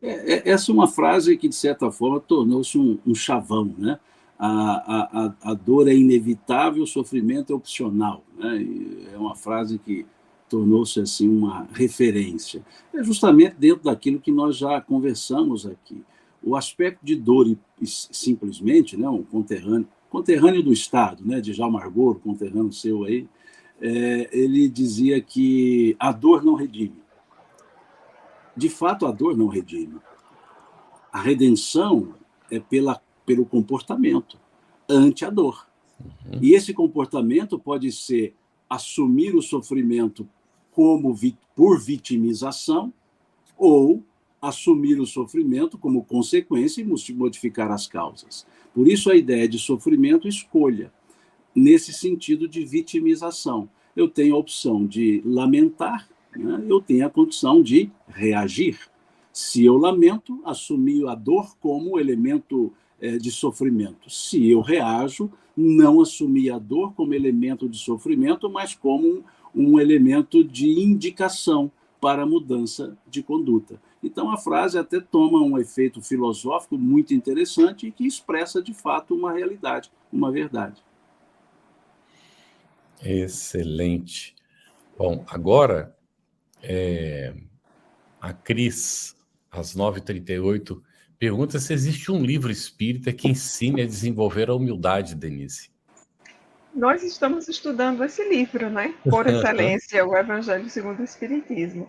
Essa é uma frase que, de certa forma, tornou-se um chavão, né? A dor é inevitável, o sofrimento é opcional. Né? É uma frase que tornou-se assim uma referência. É justamente dentro daquilo que nós já conversamos aqui. O aspecto de dor, simplesmente, né, um conterrâneo do Estado, né, de Djalma Argoro, conterrâneo seu aí, ele dizia que a dor não redime. De fato, a dor não redime. A redenção é pelo comportamento ante a dor. E esse comportamento pode ser assumir o sofrimento por vitimização, ou assumir o sofrimento como consequência e modificar as causas. Por isso, a ideia de sofrimento escolha, nesse sentido de vitimização. eu tenho a opção de lamentar, né? Eu tenho a condição de reagir. Se eu lamento, assumir a dor como elemento de sofrimento. Se eu reajo, não assumir a dor como elemento de sofrimento, mas como um elemento de indicação para a mudança de conduta. Então, a frase até toma um efeito filosófico muito interessante e que expressa, de fato, uma realidade, uma verdade. Excelente. Bom, agora, a Cris, às 9h38, pergunta se existe um livro espírita que ensine a desenvolver a humildade, Denise. Nós estamos estudando esse livro, né? Por excelência, o Evangelho segundo o Espiritismo.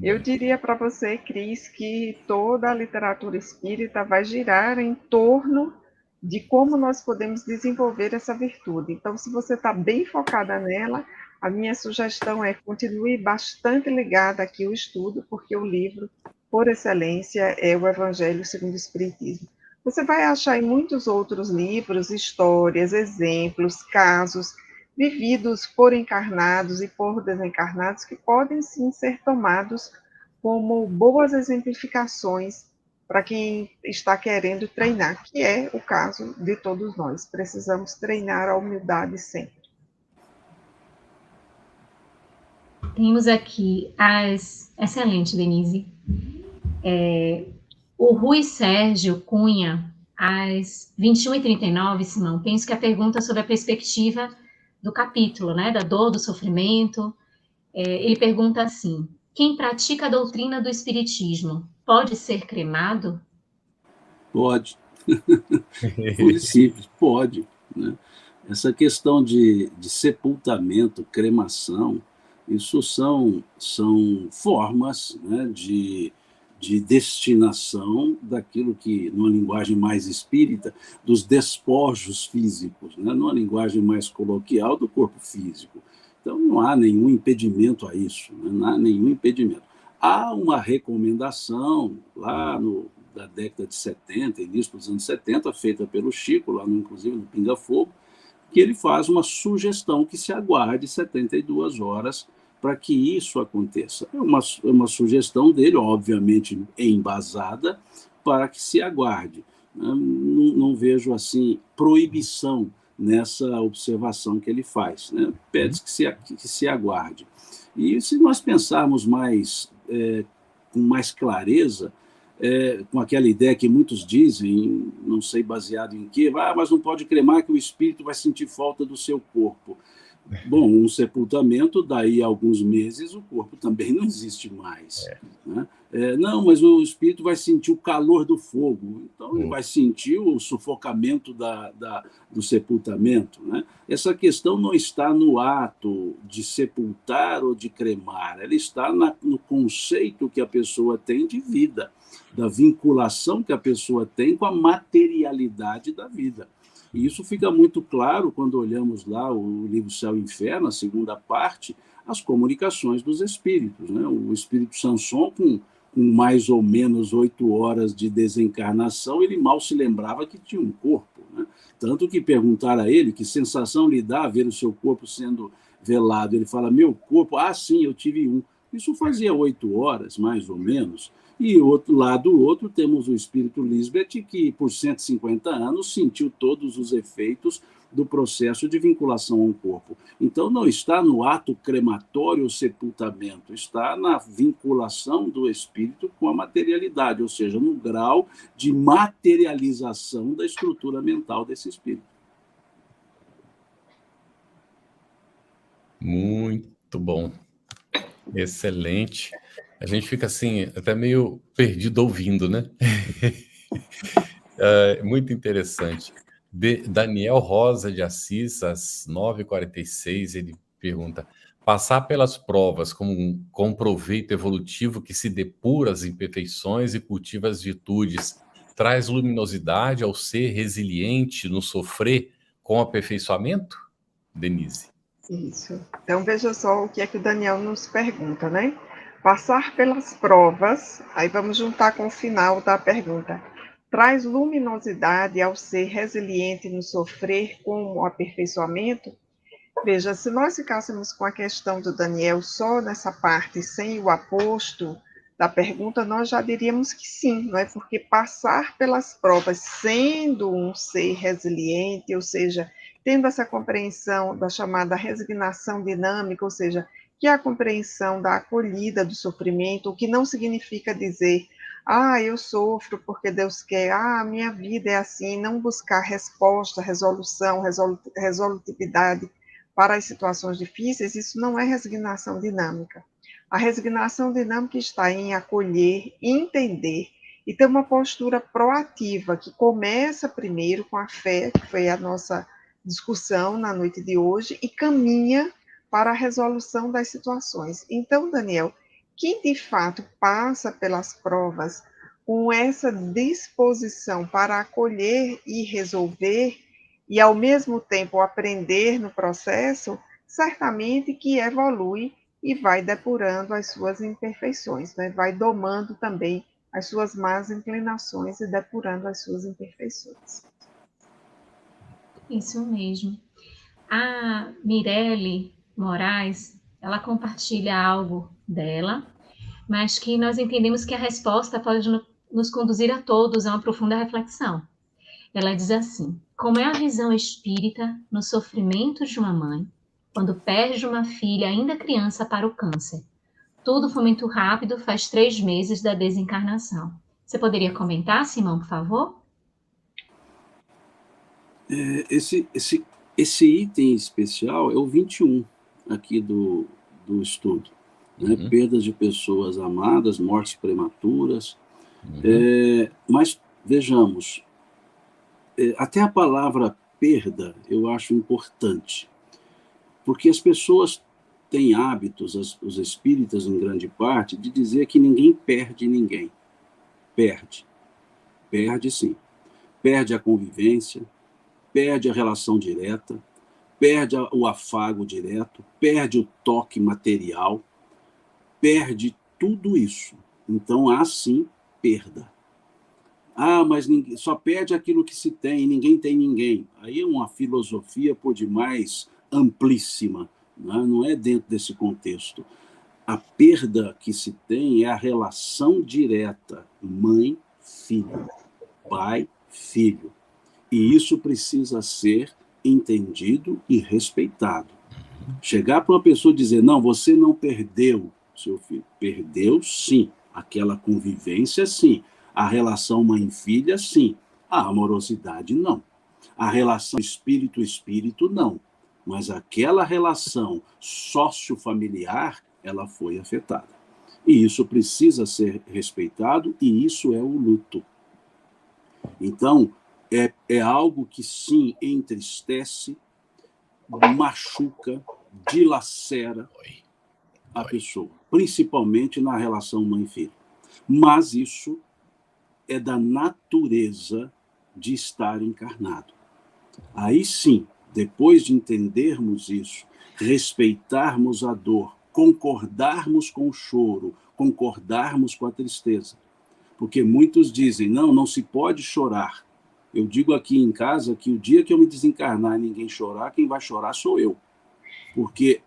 Eu diria para você, Cris, que toda a literatura espírita vai girar em torno de como nós podemos desenvolver essa virtude. Então, se você está bem focada nela, a minha sugestão é continue bastante ligada aqui ao estudo, porque o livro, por excelência, é o Evangelho segundo o Espiritismo. Você vai achar em muitos outros livros histórias, exemplos, casos vividos por encarnados e por desencarnados que podem sim ser tomados como boas exemplificações para quem está querendo treinar, que é o caso de todos nós. Precisamos treinar a humildade sempre. Temos aqui excelente, Denise. O Rui Sérgio Cunha, às 21h39, Simão, penso que a pergunta sobre a perspectiva do capítulo, né, da dor, do sofrimento, ele pergunta assim: quem pratica a doutrina do Espiritismo pode ser cremado? Pode. Pura e simples, pode. Né? Essa questão de sepultamento, cremação, isso são formas, né, de destinação daquilo que, numa linguagem mais espírita, dos despojos físicos, né? Numa linguagem mais coloquial, do corpo físico. Então, não há nenhum impedimento a isso, né? Não há nenhum impedimento. Há uma recomendação lá da década de 70, início dos anos 70, feita pelo Chico, lá inclusive no Pinga Fogo, que ele faz uma sugestão que se aguarde 72 horas para que isso aconteça. É uma sugestão dele, obviamente embasada, para que se aguarde. Não vejo, assim, proibição nessa observação que ele faz. Né? Pede que se aguarde. E se nós pensarmos com mais clareza, com aquela ideia que muitos dizem, não sei baseado em quê, mas não pode cremar que o espírito vai sentir falta do seu corpo. Bom, um sepultamento, daí a alguns meses, o corpo também não existe mais. Né? Não, mas o espírito vai sentir o calor do fogo, então ele vai sentir o sufocamento do sepultamento. Né? Essa questão não está no ato de sepultar ou de cremar, ela está no conceito que a pessoa tem de vida, da vinculação que a pessoa tem com a materialidade da vida. E isso fica muito claro quando olhamos lá o livro Céu e Inferno, a segunda parte, as comunicações dos espíritos. Né? O espírito Sanson, com mais ou menos 8 horas de desencarnação, ele mal se lembrava que tinha um corpo. Né? Tanto que perguntaram a ele que sensação lhe dá ver o seu corpo sendo velado. Ele fala, meu corpo, sim, eu tive um. Isso fazia 8 horas, mais ou menos. E do outro, temos o espírito Lisbeth, que por 150 anos sentiu todos os efeitos do processo de vinculação ao corpo. Então, não está no ato crematório ou sepultamento, está na vinculação do espírito com a materialidade, ou seja, no grau de materialização da estrutura mental desse espírito. Muito bom. Excelente. A gente fica assim, até meio perdido ouvindo, né? Muito interessante. Daniel Rosa de Assis, às 9h46, ele pergunta: passar pelas provas com proveito evolutivo que se depura as imperfeições e cultiva as virtudes, traz luminosidade ao ser resiliente no sofrer com aperfeiçoamento? Denise. Isso. Então, veja só o que é que o Daniel nos pergunta, né? Passar pelas provas, aí vamos juntar com o final da pergunta, traz luminosidade ao ser resiliente no sofrer com o aperfeiçoamento? Veja, se nós ficássemos com a questão do Daniel só nessa parte, sem o aposto da pergunta, nós já diríamos que sim, não é? Porque passar pelas provas sendo um ser resiliente, ou seja, tendo essa compreensão da chamada resignação dinâmica, ou seja, que é a compreensão da acolhida do sofrimento, o que não significa dizer, eu sofro porque Deus quer, a minha vida é assim, não buscar resposta, resolução, resolutividade para as situações difíceis, isso não é resignação dinâmica. A resignação dinâmica está em acolher, entender e ter uma postura proativa, que começa primeiro com a fé, que foi a nossa discussão na noite de hoje, e caminha para a resolução das situações. Então, Daniel, quem de fato passa pelas provas com essa disposição para acolher e resolver, e ao mesmo tempo aprender no processo, certamente que evolui e vai depurando as suas imperfeições, né? Vai domando também as suas más inclinações e depurando as suas imperfeições. Isso mesmo. A Mirelle Moraes, ela compartilha algo dela, mas que nós entendemos que a resposta pode nos conduzir a todos a uma profunda reflexão. Ela diz assim: como é a visão espírita no sofrimento de uma mãe quando perde uma filha ainda criança para o câncer? Tudo foi muito rápido, faz 3 meses da desencarnação. Você poderia comentar, Simão, por favor? Esse item especial é o 21 aqui do estudo. Né? Perdas de pessoas amadas, mortes prematuras. Mas, vejamos, até a palavra perda eu acho importante, porque as pessoas têm hábitos, os espíritas em grande parte, de dizer que ninguém perde ninguém. Perde sim. Perde a convivência, perde a relação direta, perde o afago direto, perde o toque material, perde tudo isso. Então há sim perda. Mas só perde aquilo que se tem, ninguém tem ninguém. Aí é uma filosofia por demais amplíssima, né? Não é dentro desse contexto. A perda que se tem é a relação direta mãe-filho, pai-filho. E isso precisa ser entendido e respeitado. Chegar para uma pessoa e dizer, não, você não perdeu seu filho. Perdeu, sim. Aquela convivência, sim. A relação mãe-filha, sim. A amorosidade, não. A relação espírito-espírito, não. Mas aquela relação sócio-familiar, ela foi afetada. E isso precisa ser respeitado, e isso é o luto. Então, é algo que, sim, entristece, machuca, dilacera a pessoa, principalmente na relação mãe-filho. Mas isso é da natureza de estar encarnado. Aí sim, depois de entendermos isso, respeitarmos a dor, concordarmos com o choro, concordarmos com a tristeza. Porque muitos dizem, não se pode chorar. Eu digo aqui em casa que o dia que eu me desencarnar e ninguém chorar, quem vai chorar sou eu. Porque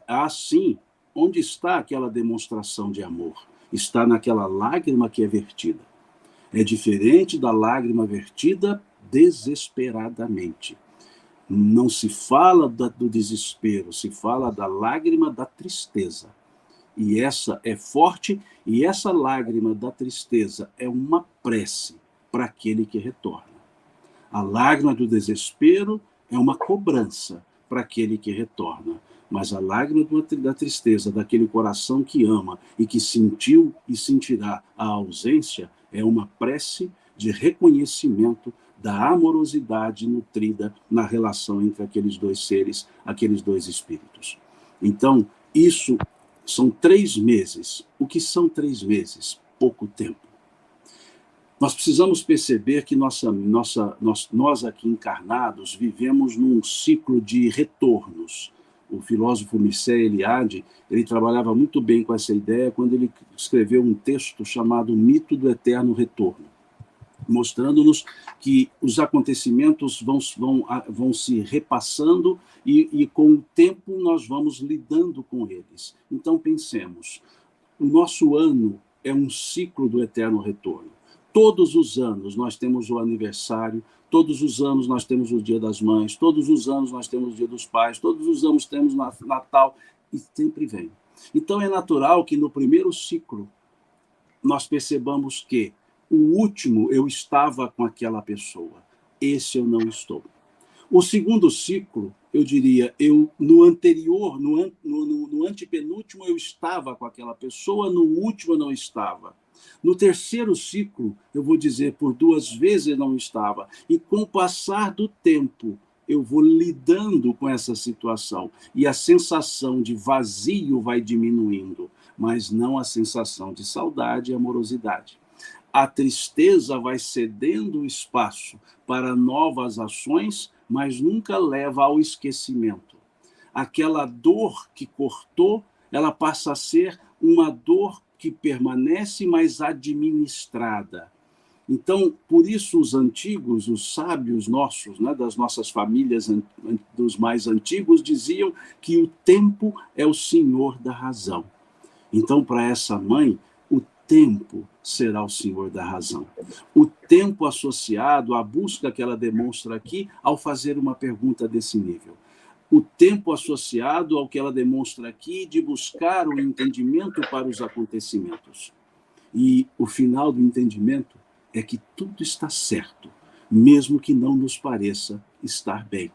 assim, onde está aquela demonstração de amor? Está naquela lágrima que é vertida. É diferente da lágrima vertida desesperadamente. Não se fala do desespero, se fala da lágrima da tristeza. E essa é forte, e essa lágrima da tristeza é uma prece para aquele que retorna. A lágrima do desespero é uma cobrança para aquele que retorna. Mas a lágrima da tristeza, daquele coração que ama e que sentiu e sentirá a ausência, é uma prece de reconhecimento da amorosidade nutrida na relação entre aqueles dois seres, aqueles dois espíritos. Então, isso são 3 meses. O que são 3 meses? Pouco tempo. Nós precisamos perceber que nós aqui encarnados vivemos num ciclo de retornos. O filósofo Mircea Eliade, ele trabalhava muito bem com essa ideia quando ele escreveu um texto chamado Mito do Eterno Retorno. mostrando-nos que os acontecimentos vão se repassando e com o tempo nós vamos lidando com eles. Então pensemos, o nosso ano é um ciclo do eterno retorno. Todos os anos nós temos o aniversário, todos os anos nós temos o Dia das Mães, todos os anos nós temos o Dia dos Pais, todos os anos temos Natal, e sempre vem. Então é natural que no primeiro ciclo nós percebamos que o último eu estava com aquela pessoa, esse eu não estou. O segundo ciclo, eu diria, no anterior, no antepenúltimo eu estava com aquela pessoa, no último eu não estava. No terceiro ciclo, eu vou dizer, por 2 vezes eu não estava. E com o passar do tempo, eu vou lidando com essa situação. E a sensação de vazio vai diminuindo, mas não a sensação de saudade e amorosidade. A tristeza vai cedendo espaço para novas ações, mas nunca leva ao esquecimento. Aquela dor que cortou, ela passa a ser uma dor que permanece, mas administrada. Então, por isso os antigos, os sábios nossos, né, das nossas famílias, dos mais antigos, diziam que o tempo é o senhor da razão. Então, para essa mãe, o tempo será o senhor da razão. O tempo associado à busca que ela demonstra aqui ao fazer uma pergunta desse nível. O tempo associado ao que ela demonstra aqui de buscar o entendimento para os acontecimentos. E o final do entendimento é que tudo está certo, mesmo que não nos pareça estar bem.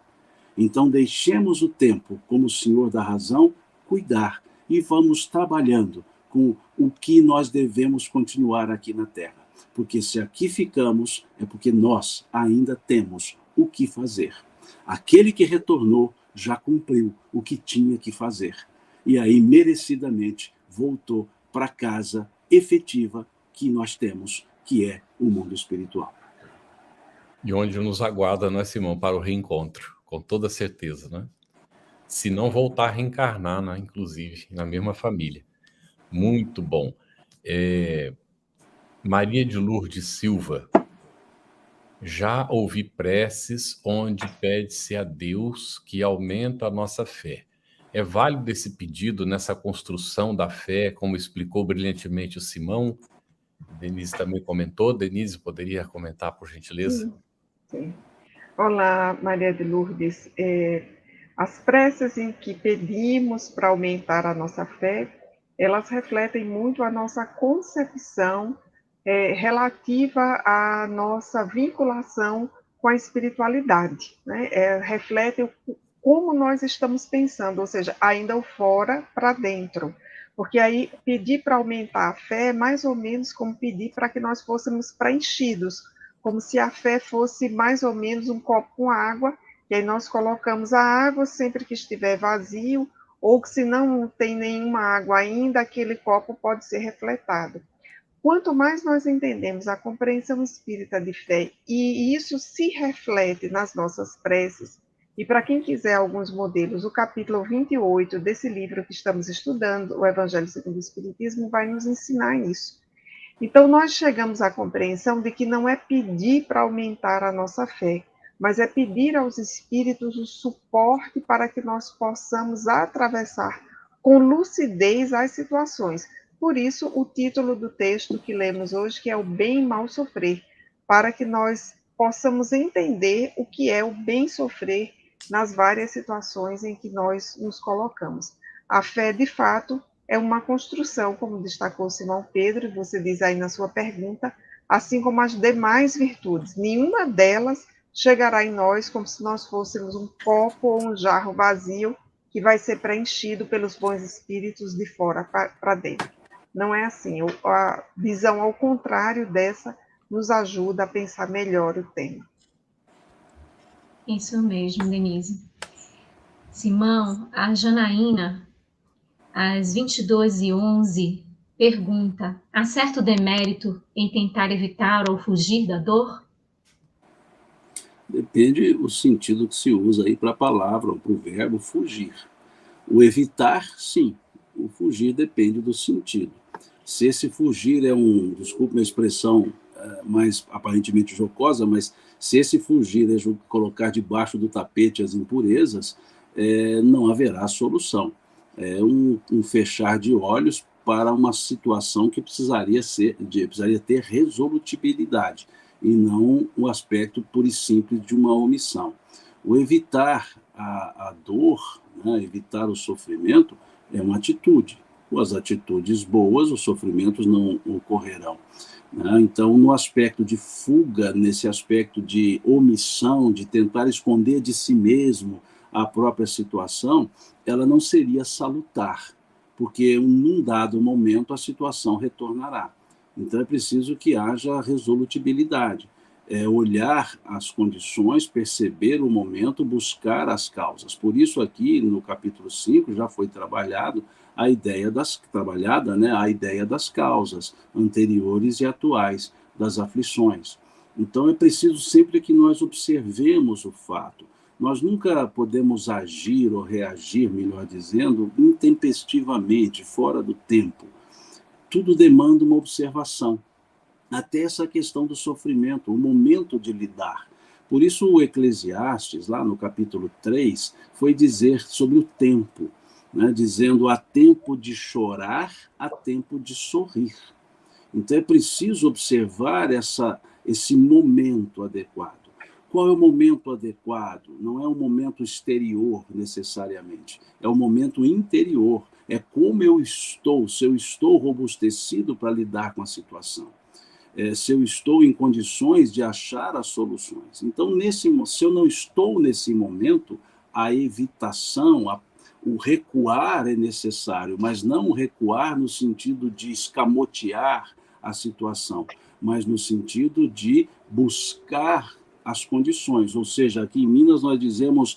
Então deixemos o tempo, como o senhor da razão, cuidar e vamos trabalhando com o que nós devemos continuar aqui na Terra. Porque se aqui ficamos, é porque nós ainda temos o que fazer. Aquele que retornou já cumpriu o que tinha que fazer. E aí, merecidamente, voltou para a casa efetiva que nós temos, que é o mundo espiritual. E onde nos aguarda, né, Simão, para o reencontro, com toda certeza, né? Se não voltar a reencarnar, né, inclusive, na mesma família. Muito bom. Maria de Lourdes Silva. Já ouvi preces onde pede-se a Deus que aumenta a nossa fé. É válido esse pedido nessa construção da fé, como explicou brilhantemente o Simão? Denise também comentou. Denise, poderia comentar, por gentileza? Sim. Olá, Maria de Lourdes. As preces em que pedimos para aumentar a nossa fé, elas refletem muito a nossa concepção relativa à nossa vinculação com a espiritualidade, né? Reflete como nós estamos pensando, ou seja, ainda o fora para dentro. Porque aí pedir para aumentar a fé é mais ou menos como pedir para que nós fôssemos preenchidos, como se a fé fosse mais ou menos um copo com água, e aí nós colocamos a água sempre que estiver vazio, ou que se não tem nenhuma água ainda, aquele copo pode ser refletado. Quanto mais nós entendemos a compreensão espírita de fé, e isso se reflete nas nossas preces, e para quem quiser alguns modelos, o capítulo 28 desse livro que estamos estudando, o Evangelho segundo o Espiritismo, vai nos ensinar isso. Então, nós chegamos à compreensão de que não é pedir para aumentar a nossa fé, mas é pedir aos espíritos o suporte para que nós possamos atravessar com lucidez as situações. Por isso, o título do texto que lemos hoje, que é o bem e mal sofrer, para que nós possamos entender o que é o bem sofrer nas várias situações em que nós nos colocamos. A fé, de fato, é uma construção, como destacou Simão Pedro, e você diz aí na sua pergunta, assim como as demais virtudes. Nenhuma delas chegará em nós como se nós fôssemos um copo ou um jarro vazio que vai ser preenchido pelos bons espíritos de fora para dentro. Não é assim. A visão ao contrário dessa nos ajuda a pensar melhor o tema. Isso mesmo, Denise. Simão, a Janaína, às 22h11, pergunta: há certo demérito em tentar evitar ou fugir da dor? Depende do sentido que se usa aí para a palavra, ou para o verbo fugir. O evitar, sim. O fugir depende do sentido. Se esse fugir é desculpe a expressão mais aparentemente jocosa, mas se esse fugir é colocar debaixo do tapete as impurezas, não haverá solução. É um fechar de olhos para uma situação que precisaria ter resolutibilidade, e não o aspecto puro e simples de uma omissão. O evitar a dor, né, evitar o sofrimento, é uma atitude. Com as atitudes boas, os sofrimentos não ocorrerão. Né? Então, no aspecto de fuga, nesse aspecto de omissão, de tentar esconder de si mesmo a própria situação, ela não seria salutar, porque num dado momento a situação retornará. Então, é preciso que haja resolutibilidade. Olhar as condições, perceber o momento, buscar as causas. Por isso aqui no capítulo 5 já foi trabalhada a ideia das causas anteriores e atuais das aflições. Então é preciso sempre que nós observemos o fato. Nós nunca podemos agir ou reagir, melhor dizendo, intempestivamente, fora do tempo. Tudo demanda uma observação. Até essa questão do sofrimento, o momento de lidar. Por isso o Eclesiastes, lá no capítulo 3, foi dizer sobre o tempo, né, dizendo: há tempo de chorar, há tempo de sorrir. Então é preciso observar esse momento adequado. Qual é o momento adequado? Não é um momento exterior, necessariamente. É um momento interior. É como eu estou, se eu estou robustecido para lidar com a situação. Se eu estou em condições de achar as soluções. Então, se eu não estou nesse momento, a evitação, o recuar é necessário, mas não o recuar no sentido de escamotear a situação, mas no sentido de buscar as condições. Ou seja, aqui em Minas nós dizemos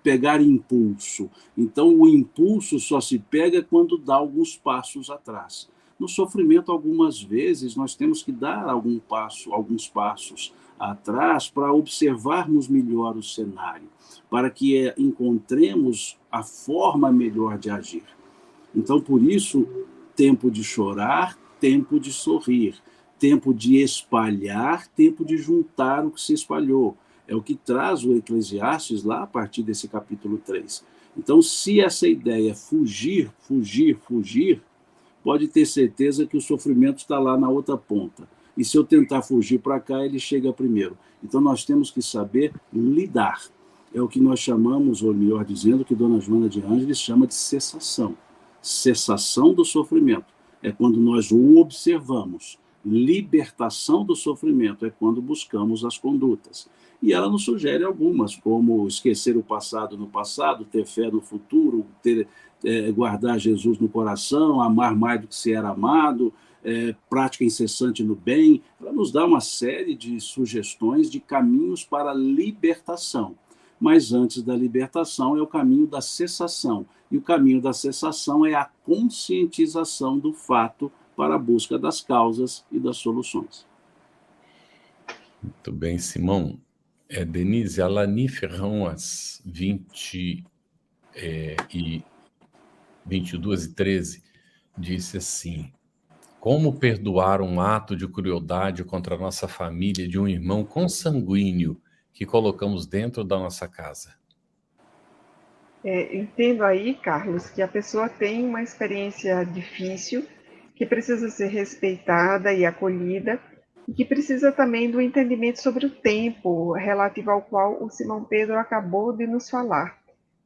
pegar impulso. Então, o impulso só se pega quando dá alguns passos atrás. No sofrimento, algumas vezes, nós temos que dar alguns passos atrás para observarmos melhor o cenário, para que encontremos a forma melhor de agir. Então, por isso, tempo de chorar, tempo de sorrir, tempo de espalhar, tempo de juntar o que se espalhou. É o que traz o Eclesiastes lá a partir desse capítulo 3. Então, se essa ideia é fugir, pode ter certeza que o sofrimento está lá na outra ponta. E se eu tentar fugir para cá, ele chega primeiro. Então nós temos que saber lidar. É o que nós chamamos, ou melhor dizendo, que Dona Joana de Ângeles chama de cessação. Cessação do sofrimento é quando nós o observamos. Libertação do sofrimento é quando buscamos as condutas. E ela nos sugere algumas, como esquecer o passado no passado, ter fé no futuro, guardar Jesus no coração, amar mais do que se era amado, prática incessante no bem. Ela nos dá uma série de sugestões de caminhos para a libertação. Mas antes da libertação é o caminho da cessação. E o caminho da cessação é a conscientização do fato para a busca das causas e das soluções. Muito bem, Simão. Denise, a Lani Ferrão, às 22h13, disse assim: como perdoar um ato de crueldade contra a nossa família de um irmão consanguíneo que colocamos dentro da nossa casa? Entendo aí, Carlos, que a pessoa tem uma experiência difícil, que precisa ser respeitada e acolhida, e que precisa também do entendimento sobre o tempo relativo ao qual o Simão Pedro acabou de nos falar.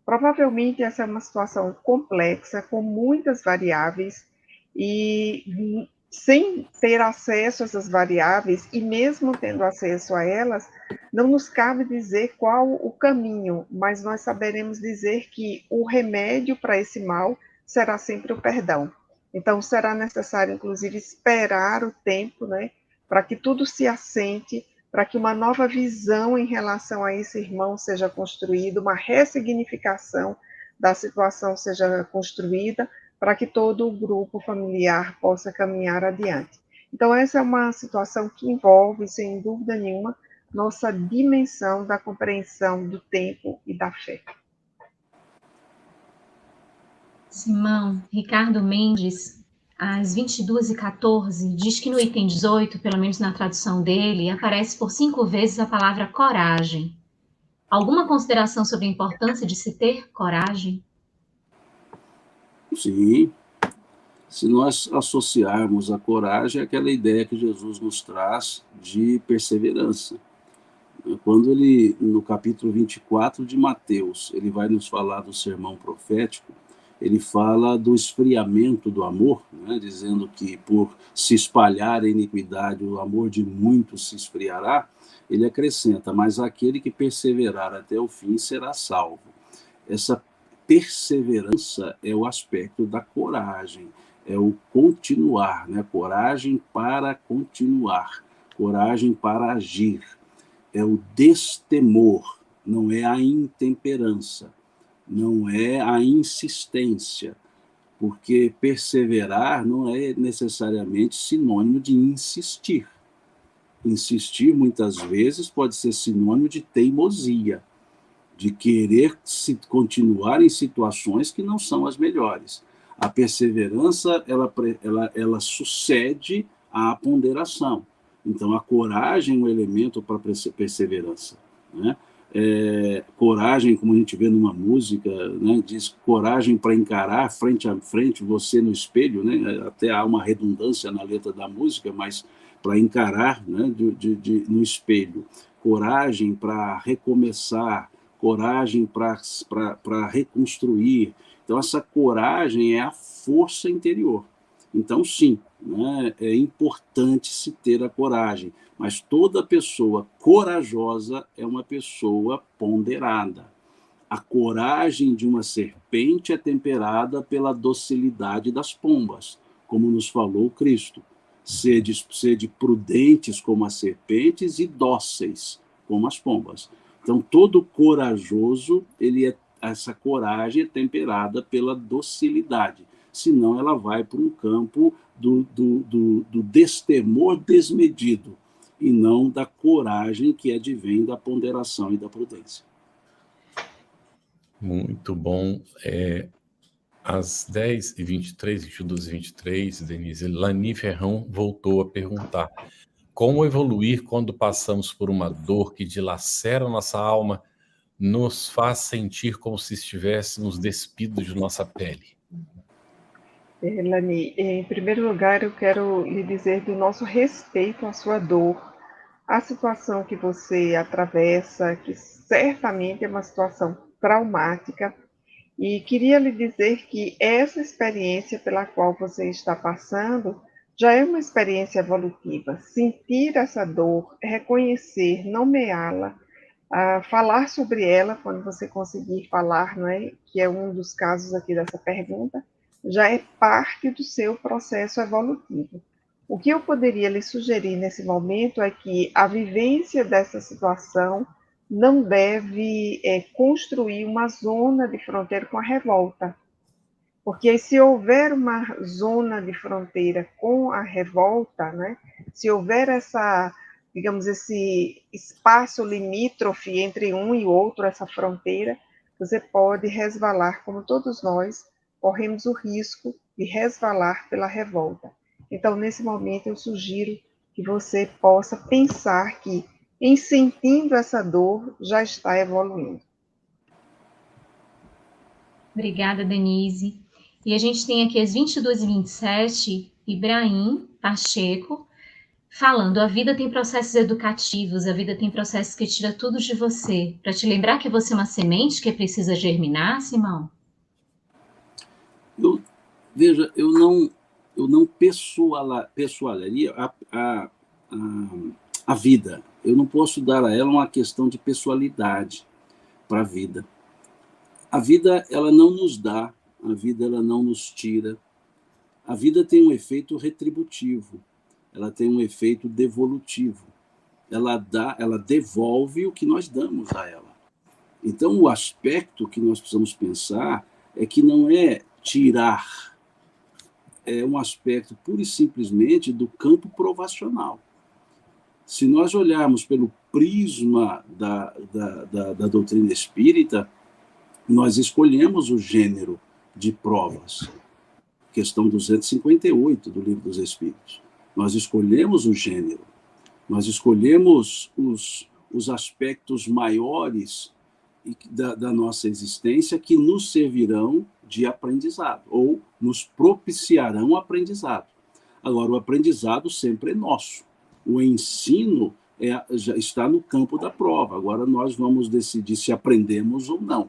Provavelmente essa é uma situação complexa, com muitas variáveis, e sem ter acesso a essas variáveis, e mesmo tendo acesso a elas, não nos cabe dizer qual o caminho, mas nós saberemos dizer que o remédio para esse mal será sempre o perdão. Então, será necessário, inclusive, esperar o tempo, né, para que tudo se assente, para que uma nova visão em relação a esse irmão seja construída, uma ressignificação da situação seja construída, para que todo o grupo familiar possa caminhar adiante. Então, essa é uma situação que envolve, sem dúvida nenhuma, nossa dimensão da compreensão do tempo e da fé. Simão, Ricardo Mendes às 22h14, diz que no item 18, pelo menos na tradução dele, aparece por 5 vezes a palavra coragem. Alguma consideração sobre a importância de se ter coragem? Sim. Se nós associarmos a coragem àquela ideia que Jesus nos traz de perseverança. Quando ele, no capítulo 24 de Mateus, ele vai nos falar do sermão profético, ele fala do esfriamento do amor, né, dizendo que por se espalhar a iniquidade, o amor de muitos se esfriará. Ele acrescenta, mas aquele que perseverar até o fim será salvo. Essa perseverança é o aspecto da coragem, é o continuar, né? Coragem para continuar, coragem para agir. É o destemor, não é a intemperança, não é a insistência, porque perseverar não é necessariamente sinônimo de insistir. Insistir, muitas vezes, pode ser sinônimo de teimosia, de querer continuar em situações que não são as melhores. A perseverança, ela sucede à ponderação. Então, a coragem é um elemento para perseverança, né? Coragem, como a gente vê numa música, né, diz coragem para encarar frente a frente você no espelho, né? Até há uma redundância na letra da música, mas para encarar, né, no espelho. Coragem para recomeçar, coragem para reconstruir. Então, essa coragem é a força interior. Então, sim, né, é importante se ter a coragem, mas toda pessoa corajosa é uma pessoa ponderada. A coragem de uma serpente é temperada pela docilidade das pombas, como nos falou Cristo. Sede prudentes como as serpentes e dóceis como as pombas. Então, todo corajoso, essa coragem é temperada pela docilidade. Senão ela vai para um campo do destemor desmedido, e não da coragem que advém da ponderação e da prudência. Muito bom. Às 10h23, 22h23, Denise, Lani Ferrão voltou a perguntar: como evoluir quando passamos por uma dor que dilacera nossa alma, nos faz sentir como se estivéssemos despidos de nossa pele? Lani, em primeiro lugar, eu quero lhe dizer do nosso respeito à sua dor, à situação que você atravessa, que certamente é uma situação traumática, e queria lhe dizer que essa experiência pela qual você está passando já é uma experiência evolutiva. Sentir essa dor, reconhecer, nomeá-la, falar sobre ela quando você conseguir falar, não é? Que é um dos casos aqui dessa pergunta, já é parte do seu processo evolutivo. O que eu poderia lhe sugerir nesse momento é que a vivência dessa situação não deve construir uma zona de fronteira com a revolta. Porque se houver uma zona de fronteira com a revolta, né, se houver digamos, esse espaço limítrofe entre um e outro, essa fronteira, você pode resvalar, como todos nós corremos o risco de resvalar pela revolta. Então, nesse momento, eu sugiro que você possa pensar que, em sentindo essa dor, já está evoluindo. Obrigada, Denise. E a gente tem aqui às 22h27, Ibrahim Pacheco, falando: a vida tem processos educativos, a vida tem processos que tira tudo de você, para te lembrar que você é uma semente que precisa germinar, Simão? Veja, eu não pessoalaria a vida. Eu não posso dar a ela uma questão de pessoalidade para a vida. A vida, ela não nos dá, a vida, ela não nos tira. A vida tem um efeito retributivo, ela tem um efeito devolutivo. Ela devolve o que nós damos a ela. Então, o aspecto que nós precisamos pensar é que não é tirar, é um aspecto pura e simplesmente do campo provacional. Se nós olharmos pelo prisma da doutrina espírita, nós escolhemos o gênero de provas. questão 258 do Livro dos Espíritos. Nós escolhemos o gênero, nós escolhemos os aspectos maiores da nossa existência que nos servirão de aprendizado, ou nos propiciarão aprendizado. Agora, o aprendizado sempre é nosso. O ensino já está no campo da prova. Agora nós vamos decidir se aprendemos ou não.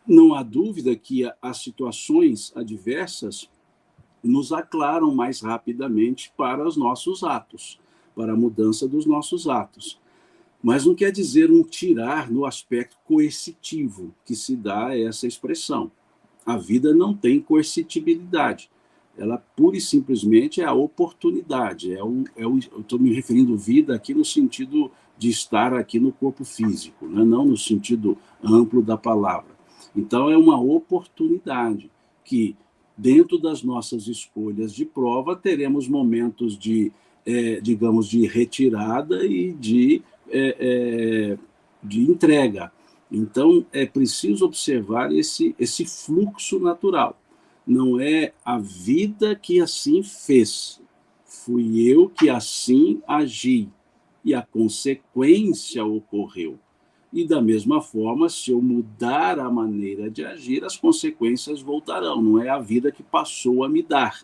Não há dúvida que as situações adversas nos aclaram mais rapidamente para os nossos atos, para a mudança dos nossos atos. Mas não quer dizer um tirar no aspecto coercitivo que se dá a essa expressão. A vida não tem coercitibilidade. Ela pura e simplesmente é a oportunidade. Eu estou me referindo vida aqui no sentido de estar aqui no corpo físico, né? Não no sentido amplo da palavra. Então, é uma oportunidade que, dentro das nossas escolhas de prova, teremos momentos de, digamos, de retirada e de entrega. Então, é preciso observar esse fluxo natural. Não é a vida que assim fez, fui eu que assim agi, e a consequência ocorreu. E, da mesma forma, se eu mudar a maneira de agir, as consequências voltarão. Não é a vida que passou a me dar,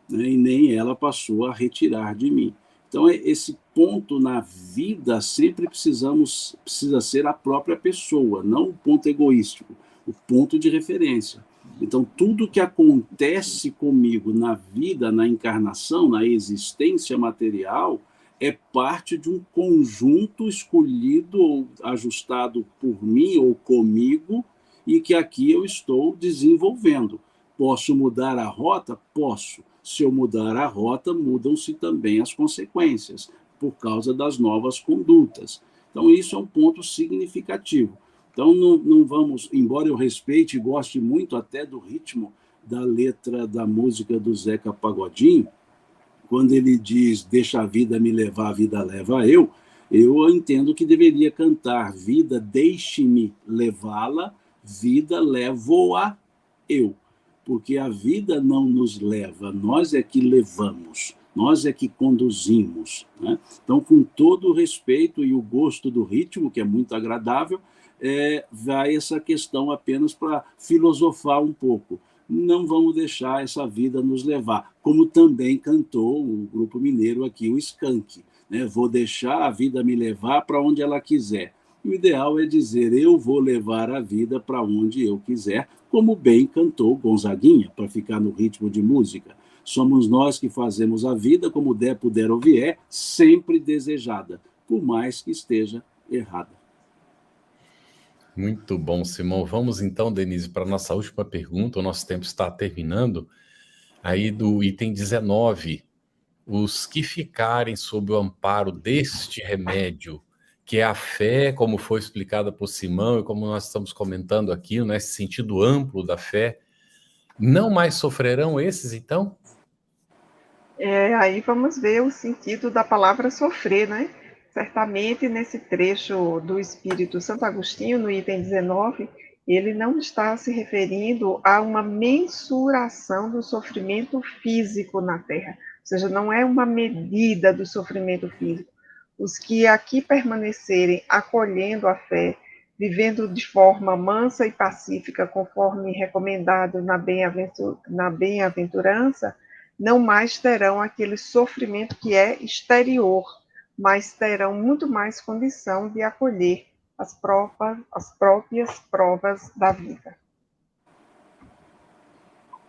né? E nem ela passou a retirar de mim. Então, esse ponto na vida sempre precisa ser a própria pessoa, não o ponto egoístico, o ponto de referência. Então, tudo que acontece comigo na vida, na encarnação, na existência material, é parte de um conjunto escolhido ou ajustado por mim ou comigo, e que aqui eu estou desenvolvendo. Posso mudar a rota? Posso. Se eu mudar a rota, mudam-se também as consequências, por causa das novas condutas. Então, isso é um ponto significativo. Então, não vamos, embora eu respeite e goste muito até do ritmo da letra da música do Zeca Pagodinho, quando ele diz, deixa a vida me levar, a vida leva eu entendo que deveria cantar, vida, deixe-me levá-la, vida, levo-a eu. Porque a vida não nos leva, nós é que levamos, nós é que conduzimos, né? Então, com todo o respeito e o gosto do ritmo, que é muito agradável, vai essa questão apenas para filosofar um pouco. Não vamos deixar essa vida nos levar, como também cantou o grupo mineiro aqui, o Skank, né? Vou deixar a vida me levar para onde ela quiser. O ideal é dizer, eu vou levar a vida para onde eu quiser, como bem cantou Gonzaguinha, para ficar no ritmo de música. Somos nós que fazemos a vida, como der, puder ou vier, sempre desejada, por mais que esteja errada. Muito bom, Simão. Vamos então, Denise, para a nossa última pergunta. O nosso tempo está terminando. Aí do item 19. Os que ficarem sob o amparo deste remédio, que é a fé, como foi explicada por Simão, e como nós estamos comentando aqui, nesse sentido amplo da fé, não mais sofrerão esses, então? Aí vamos ver o sentido da palavra sofrer, né? Certamente, nesse trecho do Espírito Santo Agostinho, no item 19, ele não está se referindo a uma mensuração do sofrimento físico na Terra, ou seja, não é uma medida do sofrimento físico. Os que aqui permanecerem acolhendo a fé, vivendo de forma mansa e pacífica, conforme recomendado na bem-aventurança, não mais terão aquele sofrimento que é exterior, mas terão muito mais condição de acolher as próprias provas da vida.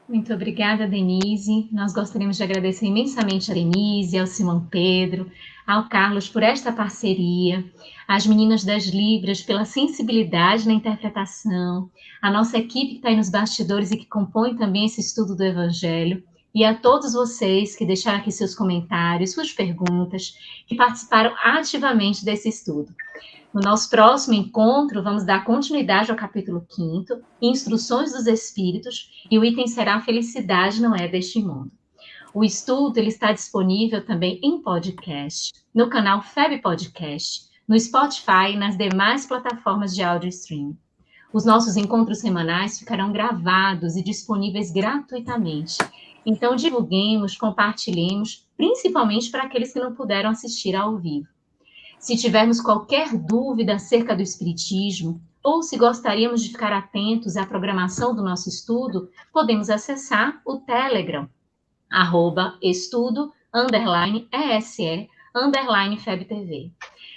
Muito obrigada, Denise. Nós gostaríamos de agradecer imensamente a Denise, ao Simão Pedro, ao Carlos por esta parceria, às meninas das Libras pela sensibilidade na interpretação, a nossa equipe que está aí nos bastidores e que compõe também esse estudo do Evangelho, e a todos vocês que deixaram aqui seus comentários, suas perguntas, que participaram ativamente desse estudo. No nosso próximo encontro, vamos dar continuidade ao capítulo 5º, Instruções dos Espíritos, e o item será Felicidade não é deste mundo. O estudo ele está disponível também em podcast, no canal FEB Podcast, no Spotify e nas demais plataformas de áudio streaming. Os nossos encontros semanais ficarão gravados e disponíveis gratuitamente. Então, divulguemos, compartilhemos, principalmente para aqueles que não puderam assistir ao vivo. Se tivermos qualquer dúvida acerca do Espiritismo, ou se gostaríamos de ficar atentos à programação do nosso estudo, podemos acessar o Telegram, @estudo_ESE_FebTV.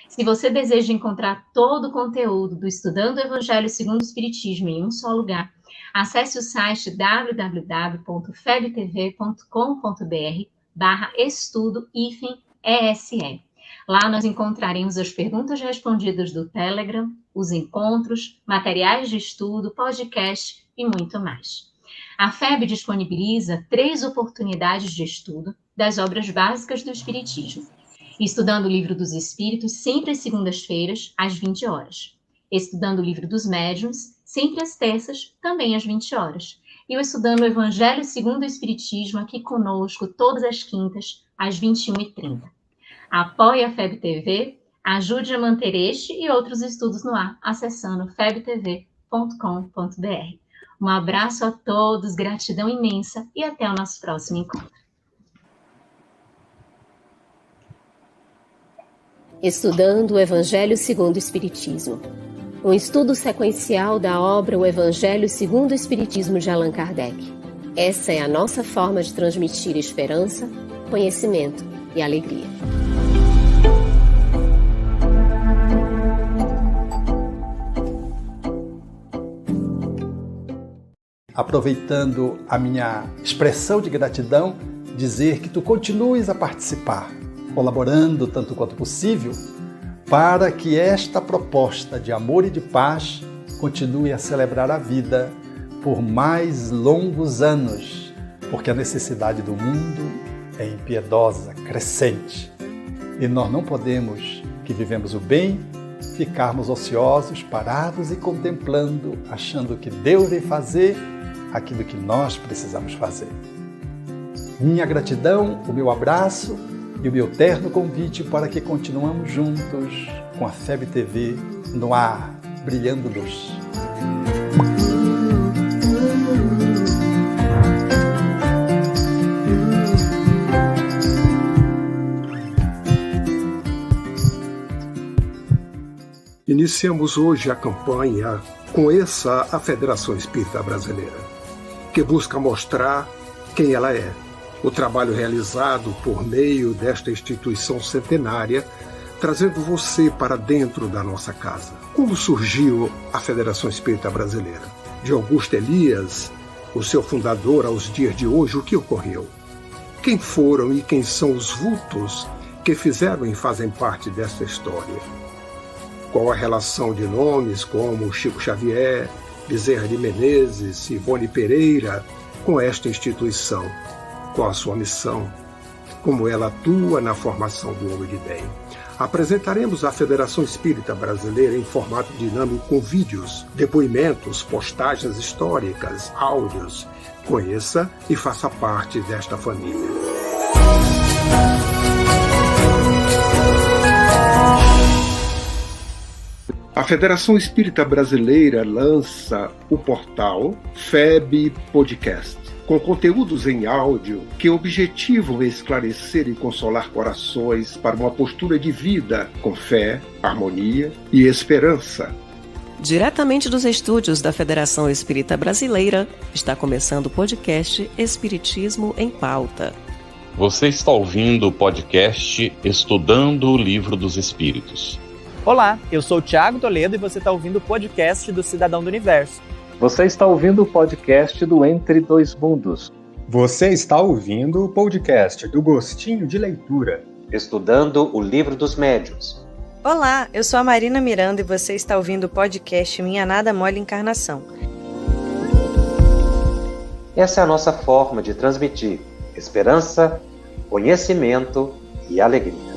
Se você deseja encontrar todo o conteúdo do Estudando o Evangelho segundo o Espiritismo em um só lugar, acesse o site www.febtv.com.br/estudo-ESE. Lá nós encontraremos as perguntas respondidas do Telegram, os encontros, materiais de estudo, podcast e muito mais. A FEB disponibiliza 3 oportunidades de estudo das obras básicas do Espiritismo. Estudando o Livro dos Espíritos, sempre às segundas-feiras, às 20 horas. Estudando o Livro dos Médiuns, sempre às terças, também às 20 horas. E o Estudando o Evangelho segundo o Espiritismo, aqui conosco, todas as quintas, às 21h30. Apoie a FEB TV, ajude a manter este e outros estudos no ar, acessando febtv.com.br. Um abraço a todos, gratidão imensa e até o nosso próximo encontro. Estudando o Evangelho segundo o Espiritismo. Um estudo sequencial da obra O Evangelho segundo o Espiritismo de Allan Kardec. Essa é a nossa forma de transmitir esperança, conhecimento e alegria. Aproveitando a minha expressão de gratidão, dizer que tu continues a participar, colaborando tanto quanto possível, para que esta proposta de amor e de paz continue a celebrar a vida por mais longos anos, porque a necessidade do mundo é impiedosa, crescente. E nós não podemos, que vivemos o bem, ficarmos ociosos, parados e contemplando, achando que Deus vai fazer aquilo que nós precisamos fazer. Minha gratidão, o meu abraço e o meu terno convite para que continuemos juntos com a FEB TV no ar, brilhando luz. Iniciamos hoje a campanha Conheça a Federação Espírita Brasileira, que busca mostrar quem ela é. O trabalho realizado por meio desta instituição centenária, trazendo você para dentro da nossa casa. Como surgiu a Federação Espírita Brasileira? De Augusto Elias, o seu fundador, aos dias de hoje, o que ocorreu? Quem foram e quem são os vultos que fizeram e fazem parte desta história? Qual a relação de nomes como Chico Xavier, Bezerra de Menezes, Ivone Pereira com esta instituição? Qual a sua missão? Como ela atua na formação do homem de bem? Apresentaremos a Federação Espírita Brasileira em formato dinâmico com vídeos, depoimentos, postagens históricas, áudios. Conheça e faça parte desta família. A Federação Espírita Brasileira lança o portal FEB Podcast, com conteúdos em áudio que objetivam esclarecer e consolar corações para uma postura de vida com fé, harmonia e esperança. Diretamente dos estúdios da Federação Espírita Brasileira, está começando o podcast Espiritismo em Pauta. Você está ouvindo o podcast Estudando o Livro dos Espíritos. Olá, eu sou o Thiago Toledo e você está ouvindo o podcast do Cidadão do Universo. Você está ouvindo o podcast do Entre Dois Mundos. Você está ouvindo o podcast do Gostinho de Leitura. Estudando o Livro dos Médiuns. Olá, eu sou a Marina Miranda e você está ouvindo o podcast Minha Nada Mole Encarnação. Essa é a nossa forma de transmitir esperança, conhecimento e alegria.